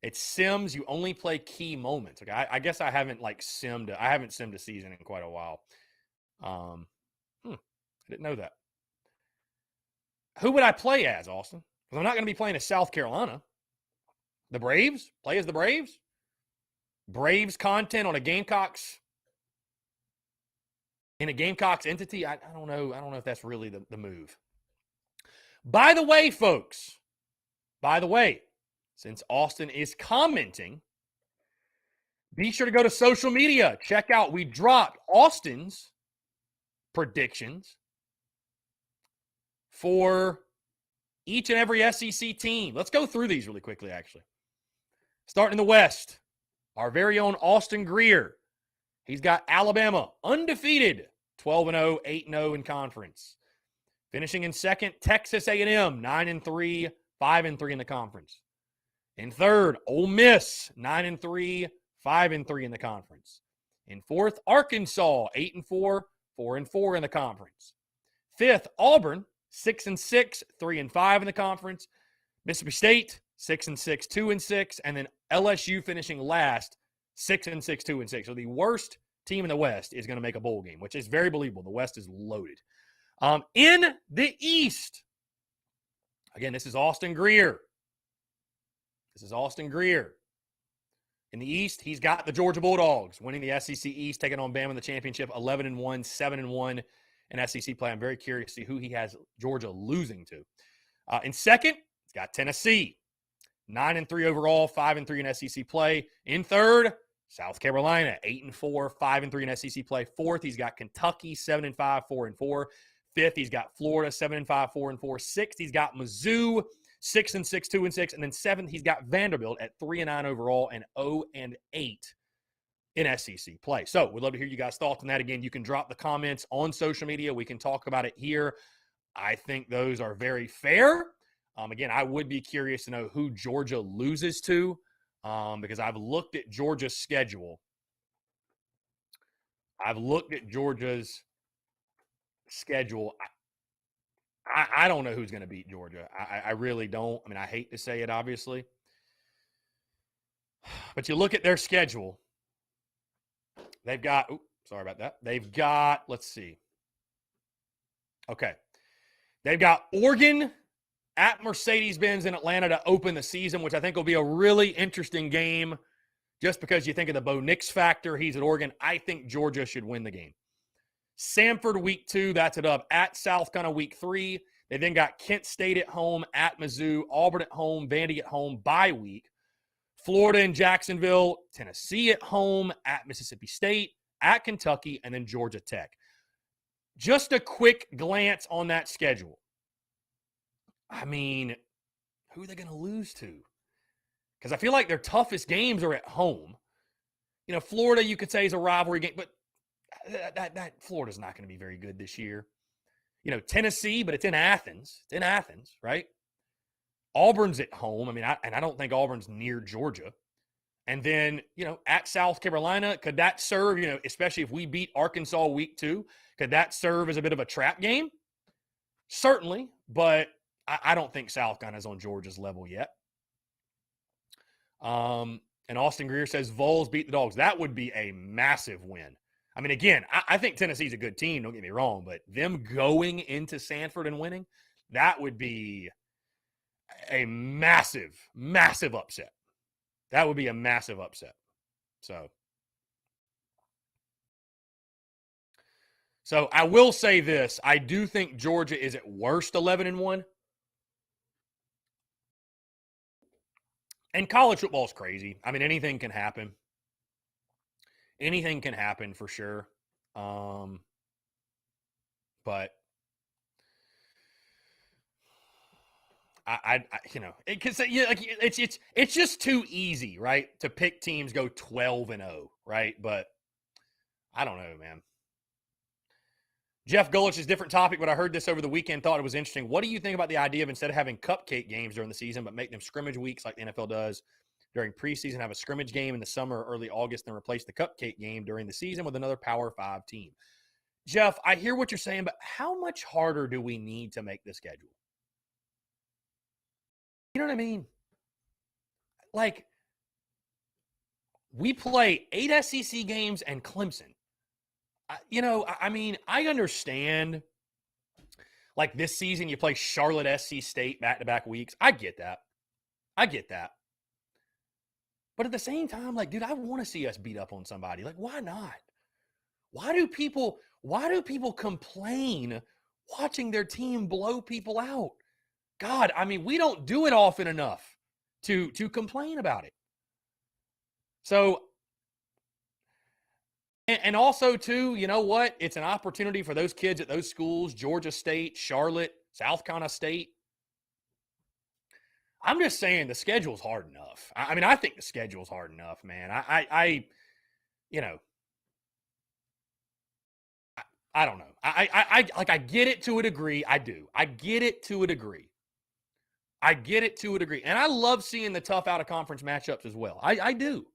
It's Sims. You only play key moments. Okay, I guess I haven't simmed. I haven't simmed a season in quite a while. I didn't know that. Who would I play as, Austin? Because I'm not going to be playing as South Carolina. The Braves? Play as the Braves? Braves content on a Gamecocks in a Gamecocks entity? I don't know. I don't know if that's really the move. By the way, folks. By the way, since Austin is commenting, be sure to go to social media. Check out, we dropped Austin's predictions for each and every SEC team. Let's go through these really quickly, actually. Starting in the West, our very own Austin Greer. He's got Alabama undefeated, 12-0, 8-0 in conference. Finishing in second, Texas A&M, 9-3, 5-3 in the conference. In third, Ole Miss, 9-3, 5-3 in the conference. In fourth, Arkansas, 8-4, 4-4 in the conference. Fifth, Auburn, 6-6, 3-5 in the conference. Mississippi State, 6-6, 2-6, and then LSU finishing last, 6-6, 2-6. So the worst team in the West is going to make a bowl game, which is very believable. The West is loaded. In the East, again, this is Austin Greer. This is Austin Greer. In the East, he's got the Georgia Bulldogs winning the SEC East, taking on Bama in the championship, 11-1, 7-1 in SEC play. I'm very curious to see who he has Georgia losing to. In second, he's got Tennessee, 9-3 overall, 5-3 in SEC play. In third, South Carolina, 8-4, 5-3 in SEC play. Fourth, he's got Kentucky, 7-5, 4-4. Fifth, he's got Florida, 7-5, 4-4. Sixth, he's got Mizzou, 6-6, 2-6. And then seventh, he's got Vanderbilt at 3-9 overall and 0-8 in SEC play. So we'd love to hear you guys' thoughts on that. Again, you can drop the comments on social media. We can talk about it here. I think those are very fair. Again, I would be curious to know who Georgia loses to because I've looked at Georgia's schedule. I've looked at Georgia's schedule. I don't know who's going to beat Georgia. I really don't. I mean, I hate to say it, obviously. But you look at their schedule. They've got, sorry about that. They've got, let's see. Okay. They've got Oregon at Mercedes-Benz in Atlanta to open the season, which I think will be a really interesting game just because you think of the Bo Nix factor. He's at Oregon. I think Georgia should win the game. Samford week 2, that's it up. At South Carolina week 3. They then got Kent State at home, at Mizzou, Auburn at home, Vandy at home, bye week. Florida and Jacksonville, Tennessee at home, at Mississippi State, at Kentucky, and then Georgia Tech. Just a quick glance on that schedule. I mean, who are they going to lose to? Because I feel like their toughest games are at home. You know, Florida, you could say, is a rivalry game, but that Florida's not going to be very good this year. You know, Tennessee, but it's in Athens. It's in Athens, right? Auburn's at home. I mean, I don't think Auburn's near Georgia. And then, you know, at South Carolina, could that serve, you know, especially if we beat Arkansas week 2, could that serve as a bit of a trap game? Certainly, but I don't think South Carolina's on Georgia's level yet. And Austin Greer says Vols beat the Dogs. That would be a massive win. I mean, again, I think Tennessee's a good team, don't get me wrong, but them going into Sanford and winning, that would be a massive, massive upset. That would be a massive upset. So, So I will say this. I do think Georgia is at worst 11-1. And college football is crazy. I mean, anything can happen. Anything can happen for sure. But I because it's just too easy, right, to pick teams go 12-0, right? But I don't know, man. Jeff Gullich's different topic, but I heard this over the weekend, thought it was interesting. What do you think about the idea of instead of having cupcake games during the season, but make them scrimmage weeks like the NFL does during preseason, have a scrimmage game in the summer or early August, and replace the cupcake game during the season with another Power 5 team? Jeff, I hear what you're saying, but how much harder do we need to make the schedule? You know what I mean? Like, we play 8 SEC games and Clemson. I mean, I understand. Like this season, you play Charlotte, SC State back-to-back weeks. I get that. But at the same time, like, dude, I want to see us beat up on somebody. Like, why not? Why do people complain watching their team blow people out? God, I mean, we don't do it often enough to complain about it. So, and also, too, you know what? It's an opportunity for those kids at those schools, Georgia State, Charlotte, South Carolina State. I'm just saying the schedule's hard enough. I mean, I think the schedule's hard enough, man. I don't know. I get it to a degree. I do. I get it to a degree. And I love seeing the tough out-of-conference matchups as well. I do.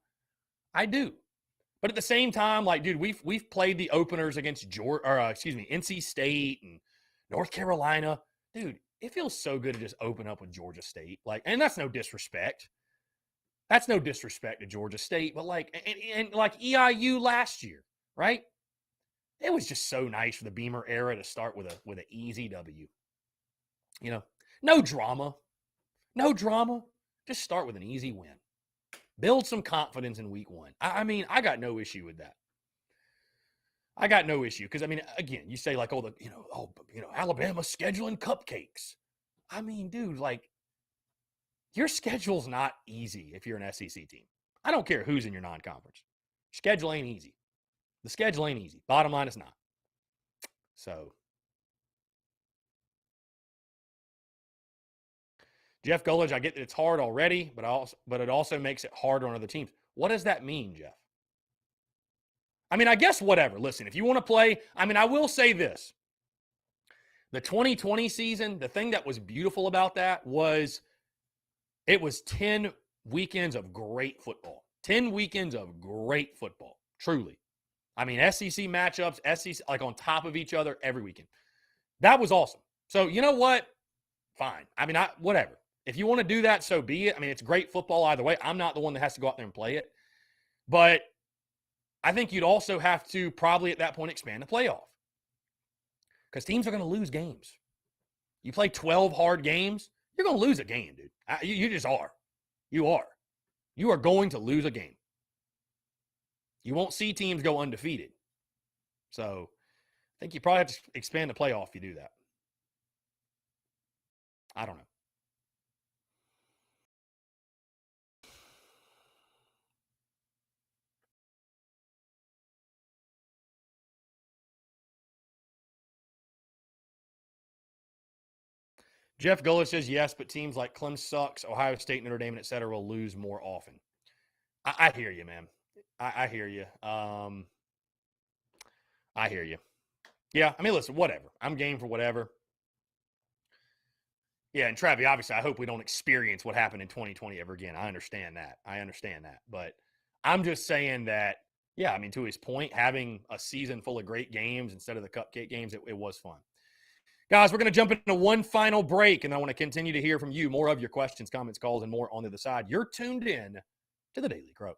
But at the same time, like, dude, we've played the openers against NC State and North Carolina. Dude, it feels so good to just open up with Georgia State. Like, and that's no disrespect. That's no disrespect to Georgia State, but like, and like EIU last year, right? It was just so nice for the Beamer era to start with an easy W. You know, no drama. Just start with an easy win. Build some confidence in week one. I mean, I got no issue with that. I got no issue because, I mean, again, you say like, Alabama's scheduling cupcakes. I mean, dude, like, your schedule's not easy if you're an SEC team. I don't care who's in your non-conference. Schedule ain't easy. The schedule ain't easy. Bottom line, it's not. So, Jeff Gulledge, I get that it's hard already, but it also makes it harder on other teams. What does that mean, Jeff? I mean, I guess whatever. Listen, if you want to play, I mean, I will say this. The 2020 season, the thing that was beautiful about that was it was 10 weekends of great football. 10 weekends of great football, truly. I mean, SEC matchups, SEC, like on top of each other every weekend. That was awesome. So, you know what? Fine. I mean, whatever. If you want to do that, so be it. I mean, it's great football either way. I'm not the one that has to go out there and play it. But I think you'd also have to probably at that point expand the playoff because teams are going to lose games. You play 12 hard games, you're going to lose a game, dude. You just are. You are. You are going to lose a game. You won't see teams go undefeated. So I think you probably have to expand the playoff if you do that. I don't know. Jeff Gullis says yes, but teams like Clemson sucks, Ohio State, Notre Dame, et cetera, will lose more often. I hear you, man. I hear you. I hear you. Yeah, I mean, listen, whatever. I'm game for whatever. Yeah, and Travi, obviously, I hope we don't experience what happened in 2020 ever again. I understand that. But I'm just saying that, yeah, I mean, to his point, having a season full of great games instead of the cupcake games, it was fun. Guys, we're going to jump into one final break, and I want to continue to hear from you. More of your questions, comments, calls, and more on the other side. You're tuned in to the Daily Crow.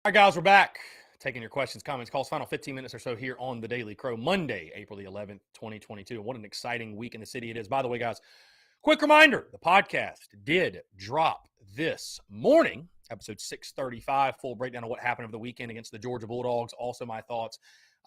All right, guys, we're back. Taking your questions, comments, calls, final 15 minutes or so here on the Daily Crow, Monday, April the 11th, 2022. And what an exciting week in the city it is. By the way, guys, quick reminder, the podcast did drop this morning, episode 635, full breakdown of what happened over the weekend against the Georgia Bulldogs. Also, my thoughts.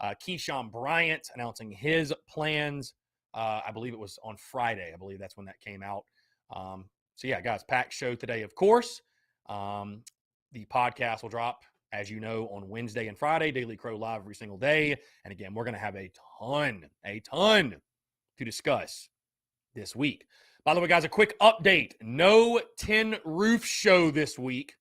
Keyshawn Bryant announcing his plans. I believe it was on Friday. I believe that's when that came out. So, yeah, guys, packed show today, of course. The podcast will drop, as you know, on Wednesday and Friday, Daily Crow live every single day. And again, we're going to have a ton to discuss this week. By the way, guys, a quick update. No Tin Roof Show this week.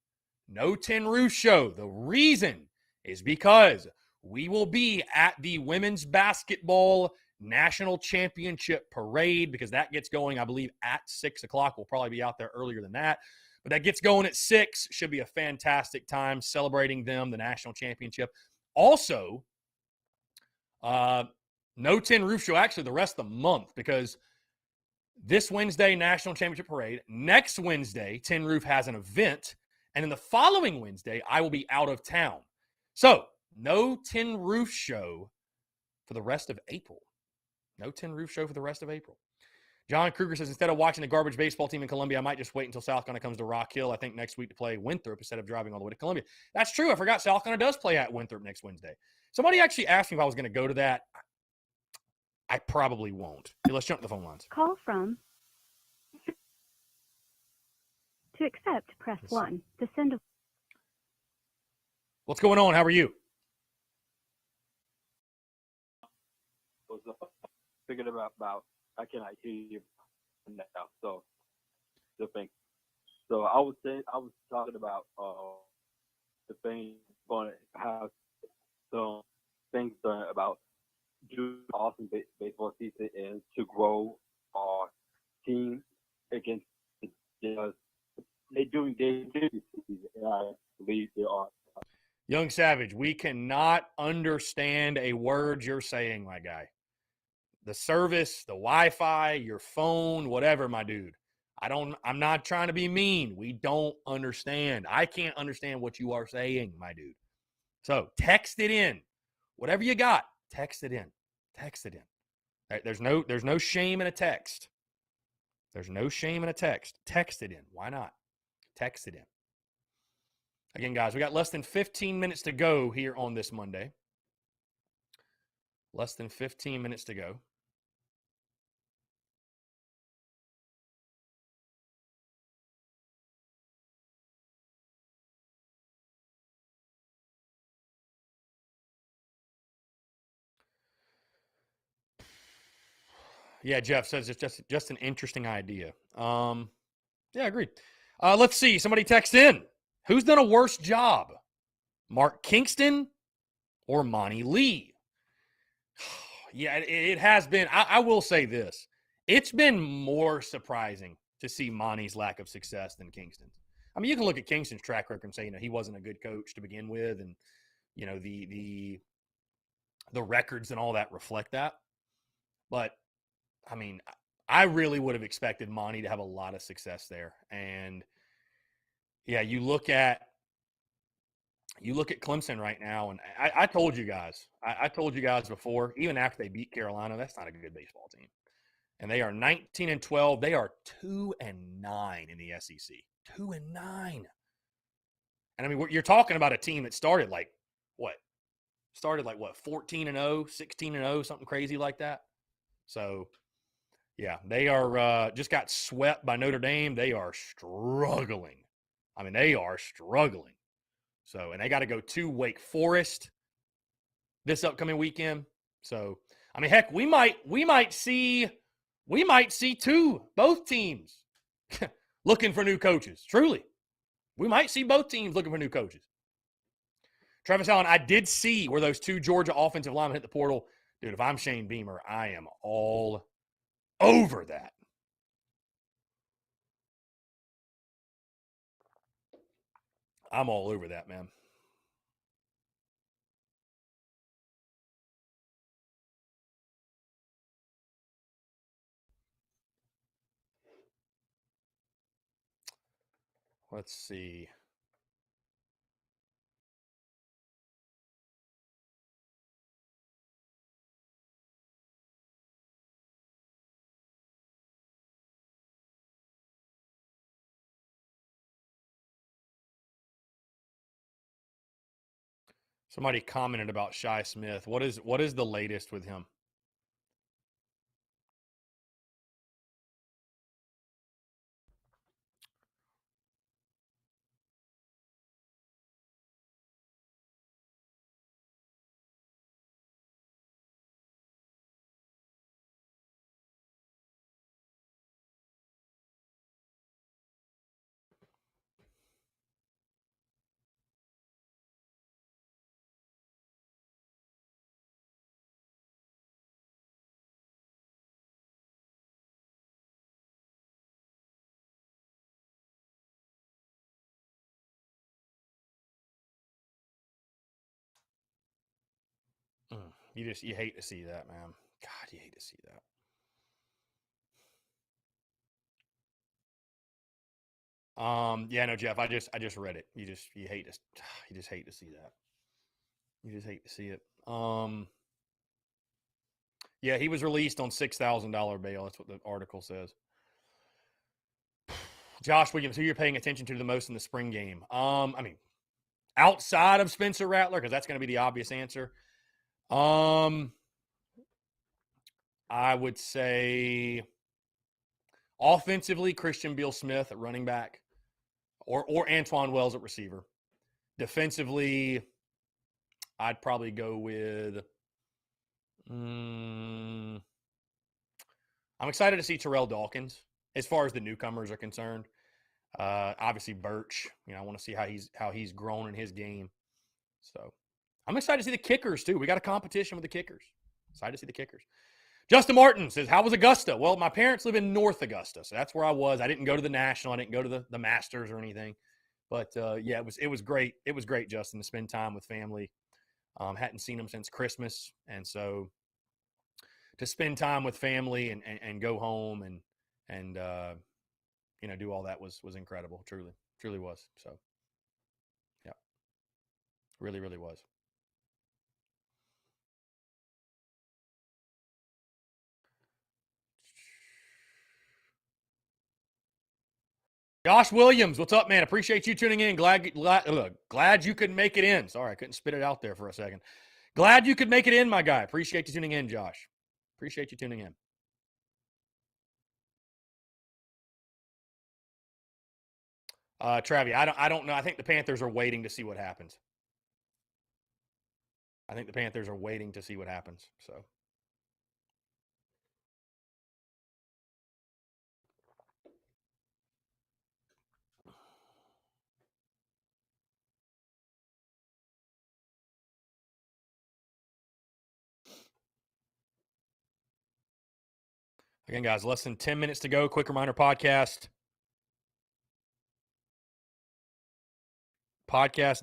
No Tin Roof Show. The reason is because we will be at the Women's Basketball National Championship Parade, because that gets going, I believe, at 6 o'clock. We'll probably be out there earlier than that. But that gets going at 6. Should be a fantastic time celebrating them, the national championship. Also, no Tin Roof Show actually the rest of the month, because this Wednesday, National Championship Parade. Next Wednesday, Tin Roof has an event. And then the following Wednesday, I will be out of town. So, no Tin Roof Show for the rest of April. No Tin Roof Show for the rest of April. John Kruger says, instead of watching the garbage baseball team in Columbia, I might just wait until South Carolina comes to Rock Hill, I think, next week to play Winthrop instead of driving all the way to Columbia. That's true. I forgot South Carolina does play at Winthrop next Wednesday. Somebody actually asked me if I was going to go to that. I probably won't. Hey, let's jump to the phone lines. Call from. To accept, press 1. To send a What's going on? How are you? Was thinking about I cannot hear you now, so the thing. So I was talking about the thing going to have some things done about doing awesome baseball season and to grow our team against the they doing their season, and I believe they are. Young Savage, we cannot understand a word you're saying, my guy. The service, the Wi-Fi, your phone, whatever, my dude. I'm not trying to be mean. We don't understand. I can't understand what you are saying, my dude. So text it in. Whatever you got, text it in. Text it in. There's no shame in a text. There's no shame in a text. Text it in. Why not? Text it in. Again, guys, we got less than 15 minutes to go here on this Monday. Less than 15 minutes to go. Yeah, Jeff says it's just an interesting idea. Yeah, agreed. Let's see. Somebody text in. Who's done a worse job? Mark Kingston or Monty Lee? Yeah, it has been. I will say this. It's been more surprising to see Monty's lack of success than Kingston's. I mean, you can look at Kingston's track record and say, he wasn't a good coach to begin with, and the records and all that reflect that. But I mean, I really would have expected Monty to have a lot of success there. And yeah, you look at Clemson right now, and I told you guys, I told you guys before, even after they beat Carolina, that's not a good baseball team. And they are 19-12. They are 2-9 in the SEC. 2-9. And I mean, you're talking about a team that started like what? 14-0, 16-0, something crazy like that. So, yeah, they are just got swept by Notre Dame. They are struggling. I mean, they are struggling. So, and they got to go to Wake Forest this upcoming weekend. So, I mean, heck, we might see both teams looking for new coaches. Truly, we might see both teams looking for new coaches. Travis Allen, I did see where those two Georgia offensive linemen hit the portal. Dude, if I'm Shane Beamer, I am all over that. I'm all over that, man. Let's see. Somebody commented about Shai Smith. What is the latest with him? You hate to see that, man. God, you hate to see that. Yeah, no, Jeff, I just read it. You just hate to see that. You just hate to see it. Yeah, he was released on $6,000 bail. That's what the article says. Josh Williams, who you're paying attention to the most in the spring game? I mean, outside of Spencer Rattler, because that's going to be the obvious answer. I would say offensively, Christian Beal-Smith at running back, or Antoine Wells at receiver. Defensively, I'd probably go with. I'm excited to see Terrell Dawkins as far as the newcomers are concerned. Obviously, Birch. I want to see how he's grown in his game. So I'm excited to see the kickers too. We got a competition with the kickers. Excited to see the kickers. Justin Martin says, "How was Augusta?" Well, my parents live in North Augusta, so that's where I was. I didn't go to the National. I didn't go to the Masters or anything. But yeah, it was great. It was great, Justin, to spend time with family. Hadn't seen them since Christmas, and so to spend time with family and go home and do all that was incredible. Truly was. So yeah, really was. Josh Williams, what's up, man? Appreciate you tuning in. Glad you could make it in. Sorry, I couldn't spit it out there for a second. Glad you could make it in, my guy. Appreciate you tuning in, Josh. Appreciate you tuning in. Travi, I don't know. I think the Panthers are waiting to see what happens. So again, guys, less than 10 minutes to go. Quick reminder: podcast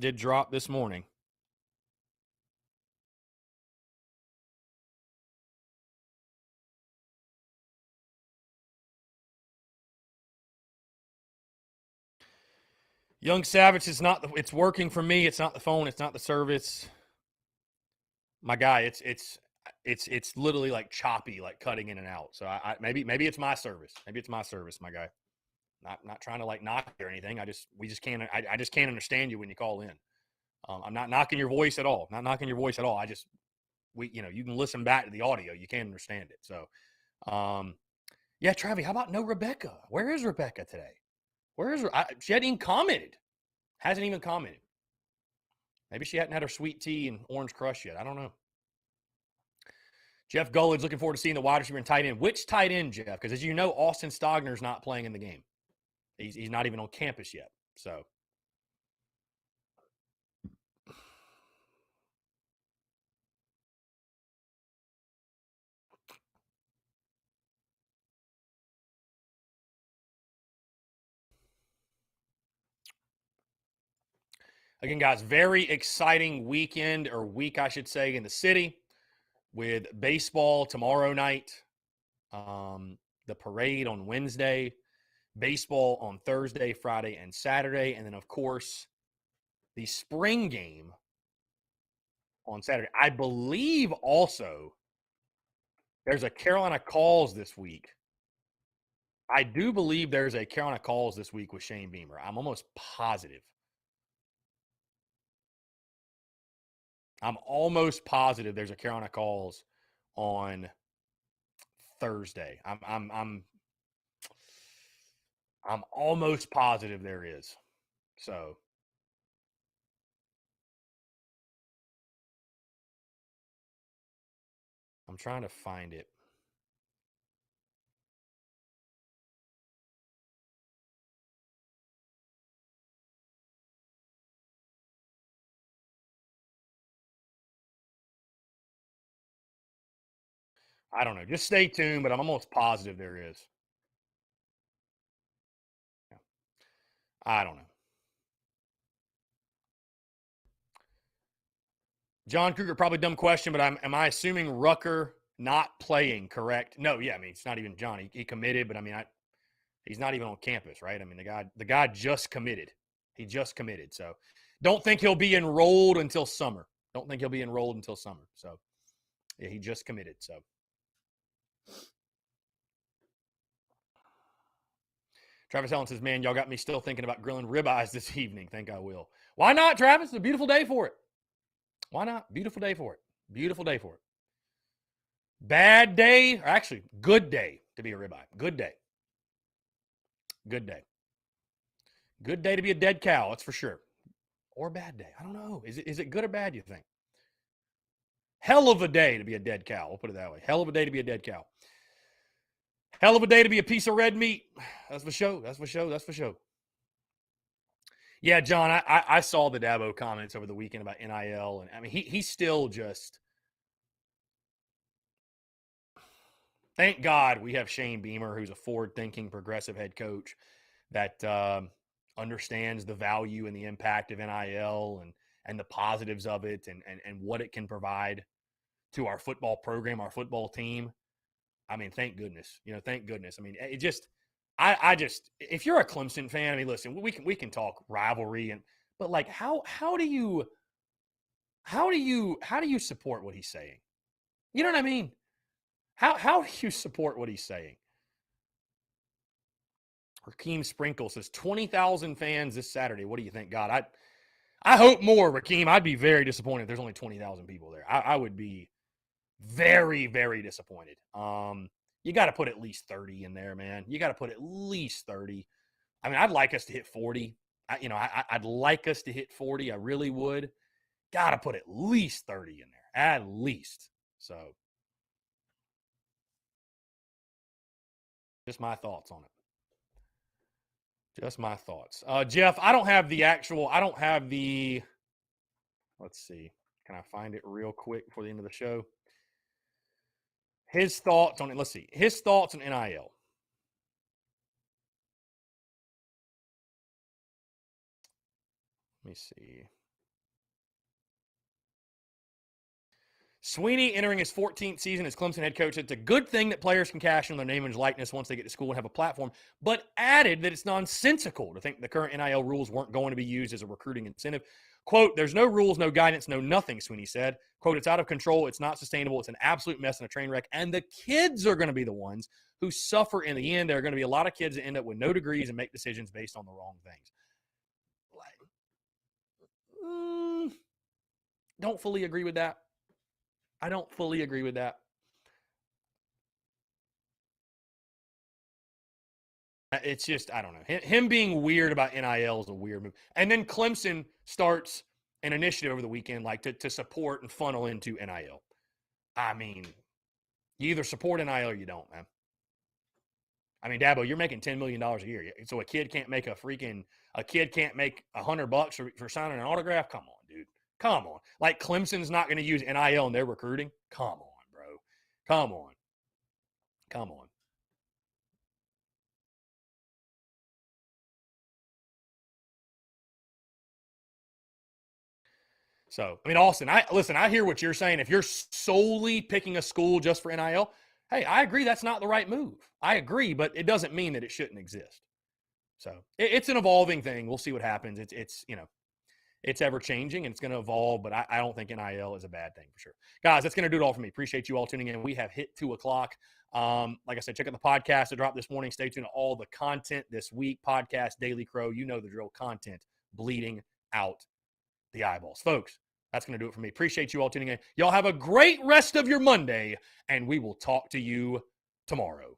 did drop this morning. Young Savage is not. It's working for me. It's not the phone. It's not the service. My guy, it's literally like choppy, like cutting in and out. So maybe it's my service. Maybe it's my service, my guy. Not trying to like knock you or anything. I just can't understand you when you call in. I'm not knocking your voice at all. Not knocking your voice at all. You can listen back to the audio. You can't understand it. So, yeah, Travi, how about no Rebecca? Where is Rebecca today? She hadn't even commented. Hasn't even commented. Maybe she hadn't had her sweet tea and orange crush yet. I don't know. Jeff Gulledge looking forward to seeing the wide receiver and tight end. Which tight end, Jeff? Because as you know, Austin Stogner's not playing in the game. He's not even on campus yet. So. Again, guys, very exciting week, I should say, in the city with baseball tomorrow night, the parade on Wednesday, baseball on Thursday, Friday, and Saturday, and then, of course, the spring game on Saturday. I believe also there's a Carolina Calls this week. I do believe there's a Carolina Calls this week with Shane Beamer. I'm almost positive. I'm almost positive there's a Carolina calls on Thursday. I'm almost positive there is. So I'm trying to find it. I don't know. Just stay tuned, but I'm almost positive there is. I don't know. John Kruger, probably dumb question, but am I assuming Rucker not playing, correct? No, yeah, I mean, it's not even John. He committed, but I mean, he's not even on campus, right? I mean, the guy just committed. He just committed. So don't think he'll be enrolled until summer. So yeah, he just committed. So Travis Allen says, man, y'all got me still thinking about grilling ribeyes this evening. Think I will. Why not, Travis? It's a beautiful day for it. Why not? Beautiful day for it. Beautiful day for it. Bad day, or actually, good day to be a ribeye. Good day. Good day. Good day to be a dead cow, that's for sure. Or a bad day. I don't know. Is it good or bad, you think? Hell of a day to be a dead cow. We'll put it that way. Hell of a day to be a dead cow. Hell of a day to be a piece of red meat. That's for sure. That's for sure. That's for sure. Yeah, John, I saw the Dabo comments over the weekend about NIL. And I mean, he's still just. Thank God we have Shane Beamer, who's a forward-thinking, progressive head coach that understands the value and the impact of NIL and the positives of it and what it can provide to our football program, our football team. I mean, thank goodness. Thank goodness. I mean, it just I just if you're a Clemson fan, I mean, listen, we can talk rivalry but like how do you support what he's saying? You know what I mean? How do you support what he's saying? Rakeem Sprinkle says 20,000 fans this Saturday. What do you think, God? I hope more, Rakeem. I'd be very disappointed if there's only 20,000 people there. I would be very, very disappointed. You got to put at least 30 in there, man. You got to put at least 30. I mean, I'd like us to hit 40. I'd like us to hit 40. I really would. Got to put at least 30 in there, at least. So, just my thoughts on it. Just my thoughts. Jeff, I don't have the, let's see. Can I find it real quick before the end of the show? His thoughts on it. Let's see. His thoughts on NIL. Let me see. Sweeney entering his 14th season as Clemson head coach. It's a good thing that players can cash in their name and likeness once they get to school and have a platform, but added that it's nonsensical to think the current NIL rules weren't going to be used as a recruiting incentive. Quote, there's no rules, no guidance, no nothing, Sweeney said. Quote, it's out of control. It's not sustainable. It's an absolute mess and a train wreck. And the kids are going to be the ones who suffer in the end. There are going to be a lot of kids that end up with no degrees and make decisions based on the wrong things. Don't fully agree with that. I don't fully agree with that. It's just, I don't know. Him being weird about NIL is a weird move. And then Clemson starts an initiative over the weekend, like to support and funnel into NIL. I mean, you either support NIL or you don't, man. I mean, Dabo, you're making $10 million a year. So a kid can't make $100 for signing an autograph? Come on, dude. Come on. Like Clemson's not going to use NIL in their recruiting? Come on, bro. Come on. Come on. So, I mean, Austin, I hear what you're saying. If you're solely picking a school just for NIL, hey, I agree that's not the right move. I agree, but it doesn't mean that it shouldn't exist. So it's an evolving thing. We'll see what happens. It's ever changing and it's going to evolve, but I don't think NIL is a bad thing for sure. Guys, that's going to do it all for me. Appreciate you all tuning in. We have hit 2:00. Like I said, check out the podcast that dropped this morning. Stay tuned to all the content this week. Podcast, Daily Crow. You know the drill. Content bleeding out the eyeballs. Folks, That's going to do it for me. Appreciate you all tuning in. Y'all have a great rest of your Monday, and we will talk to you tomorrow.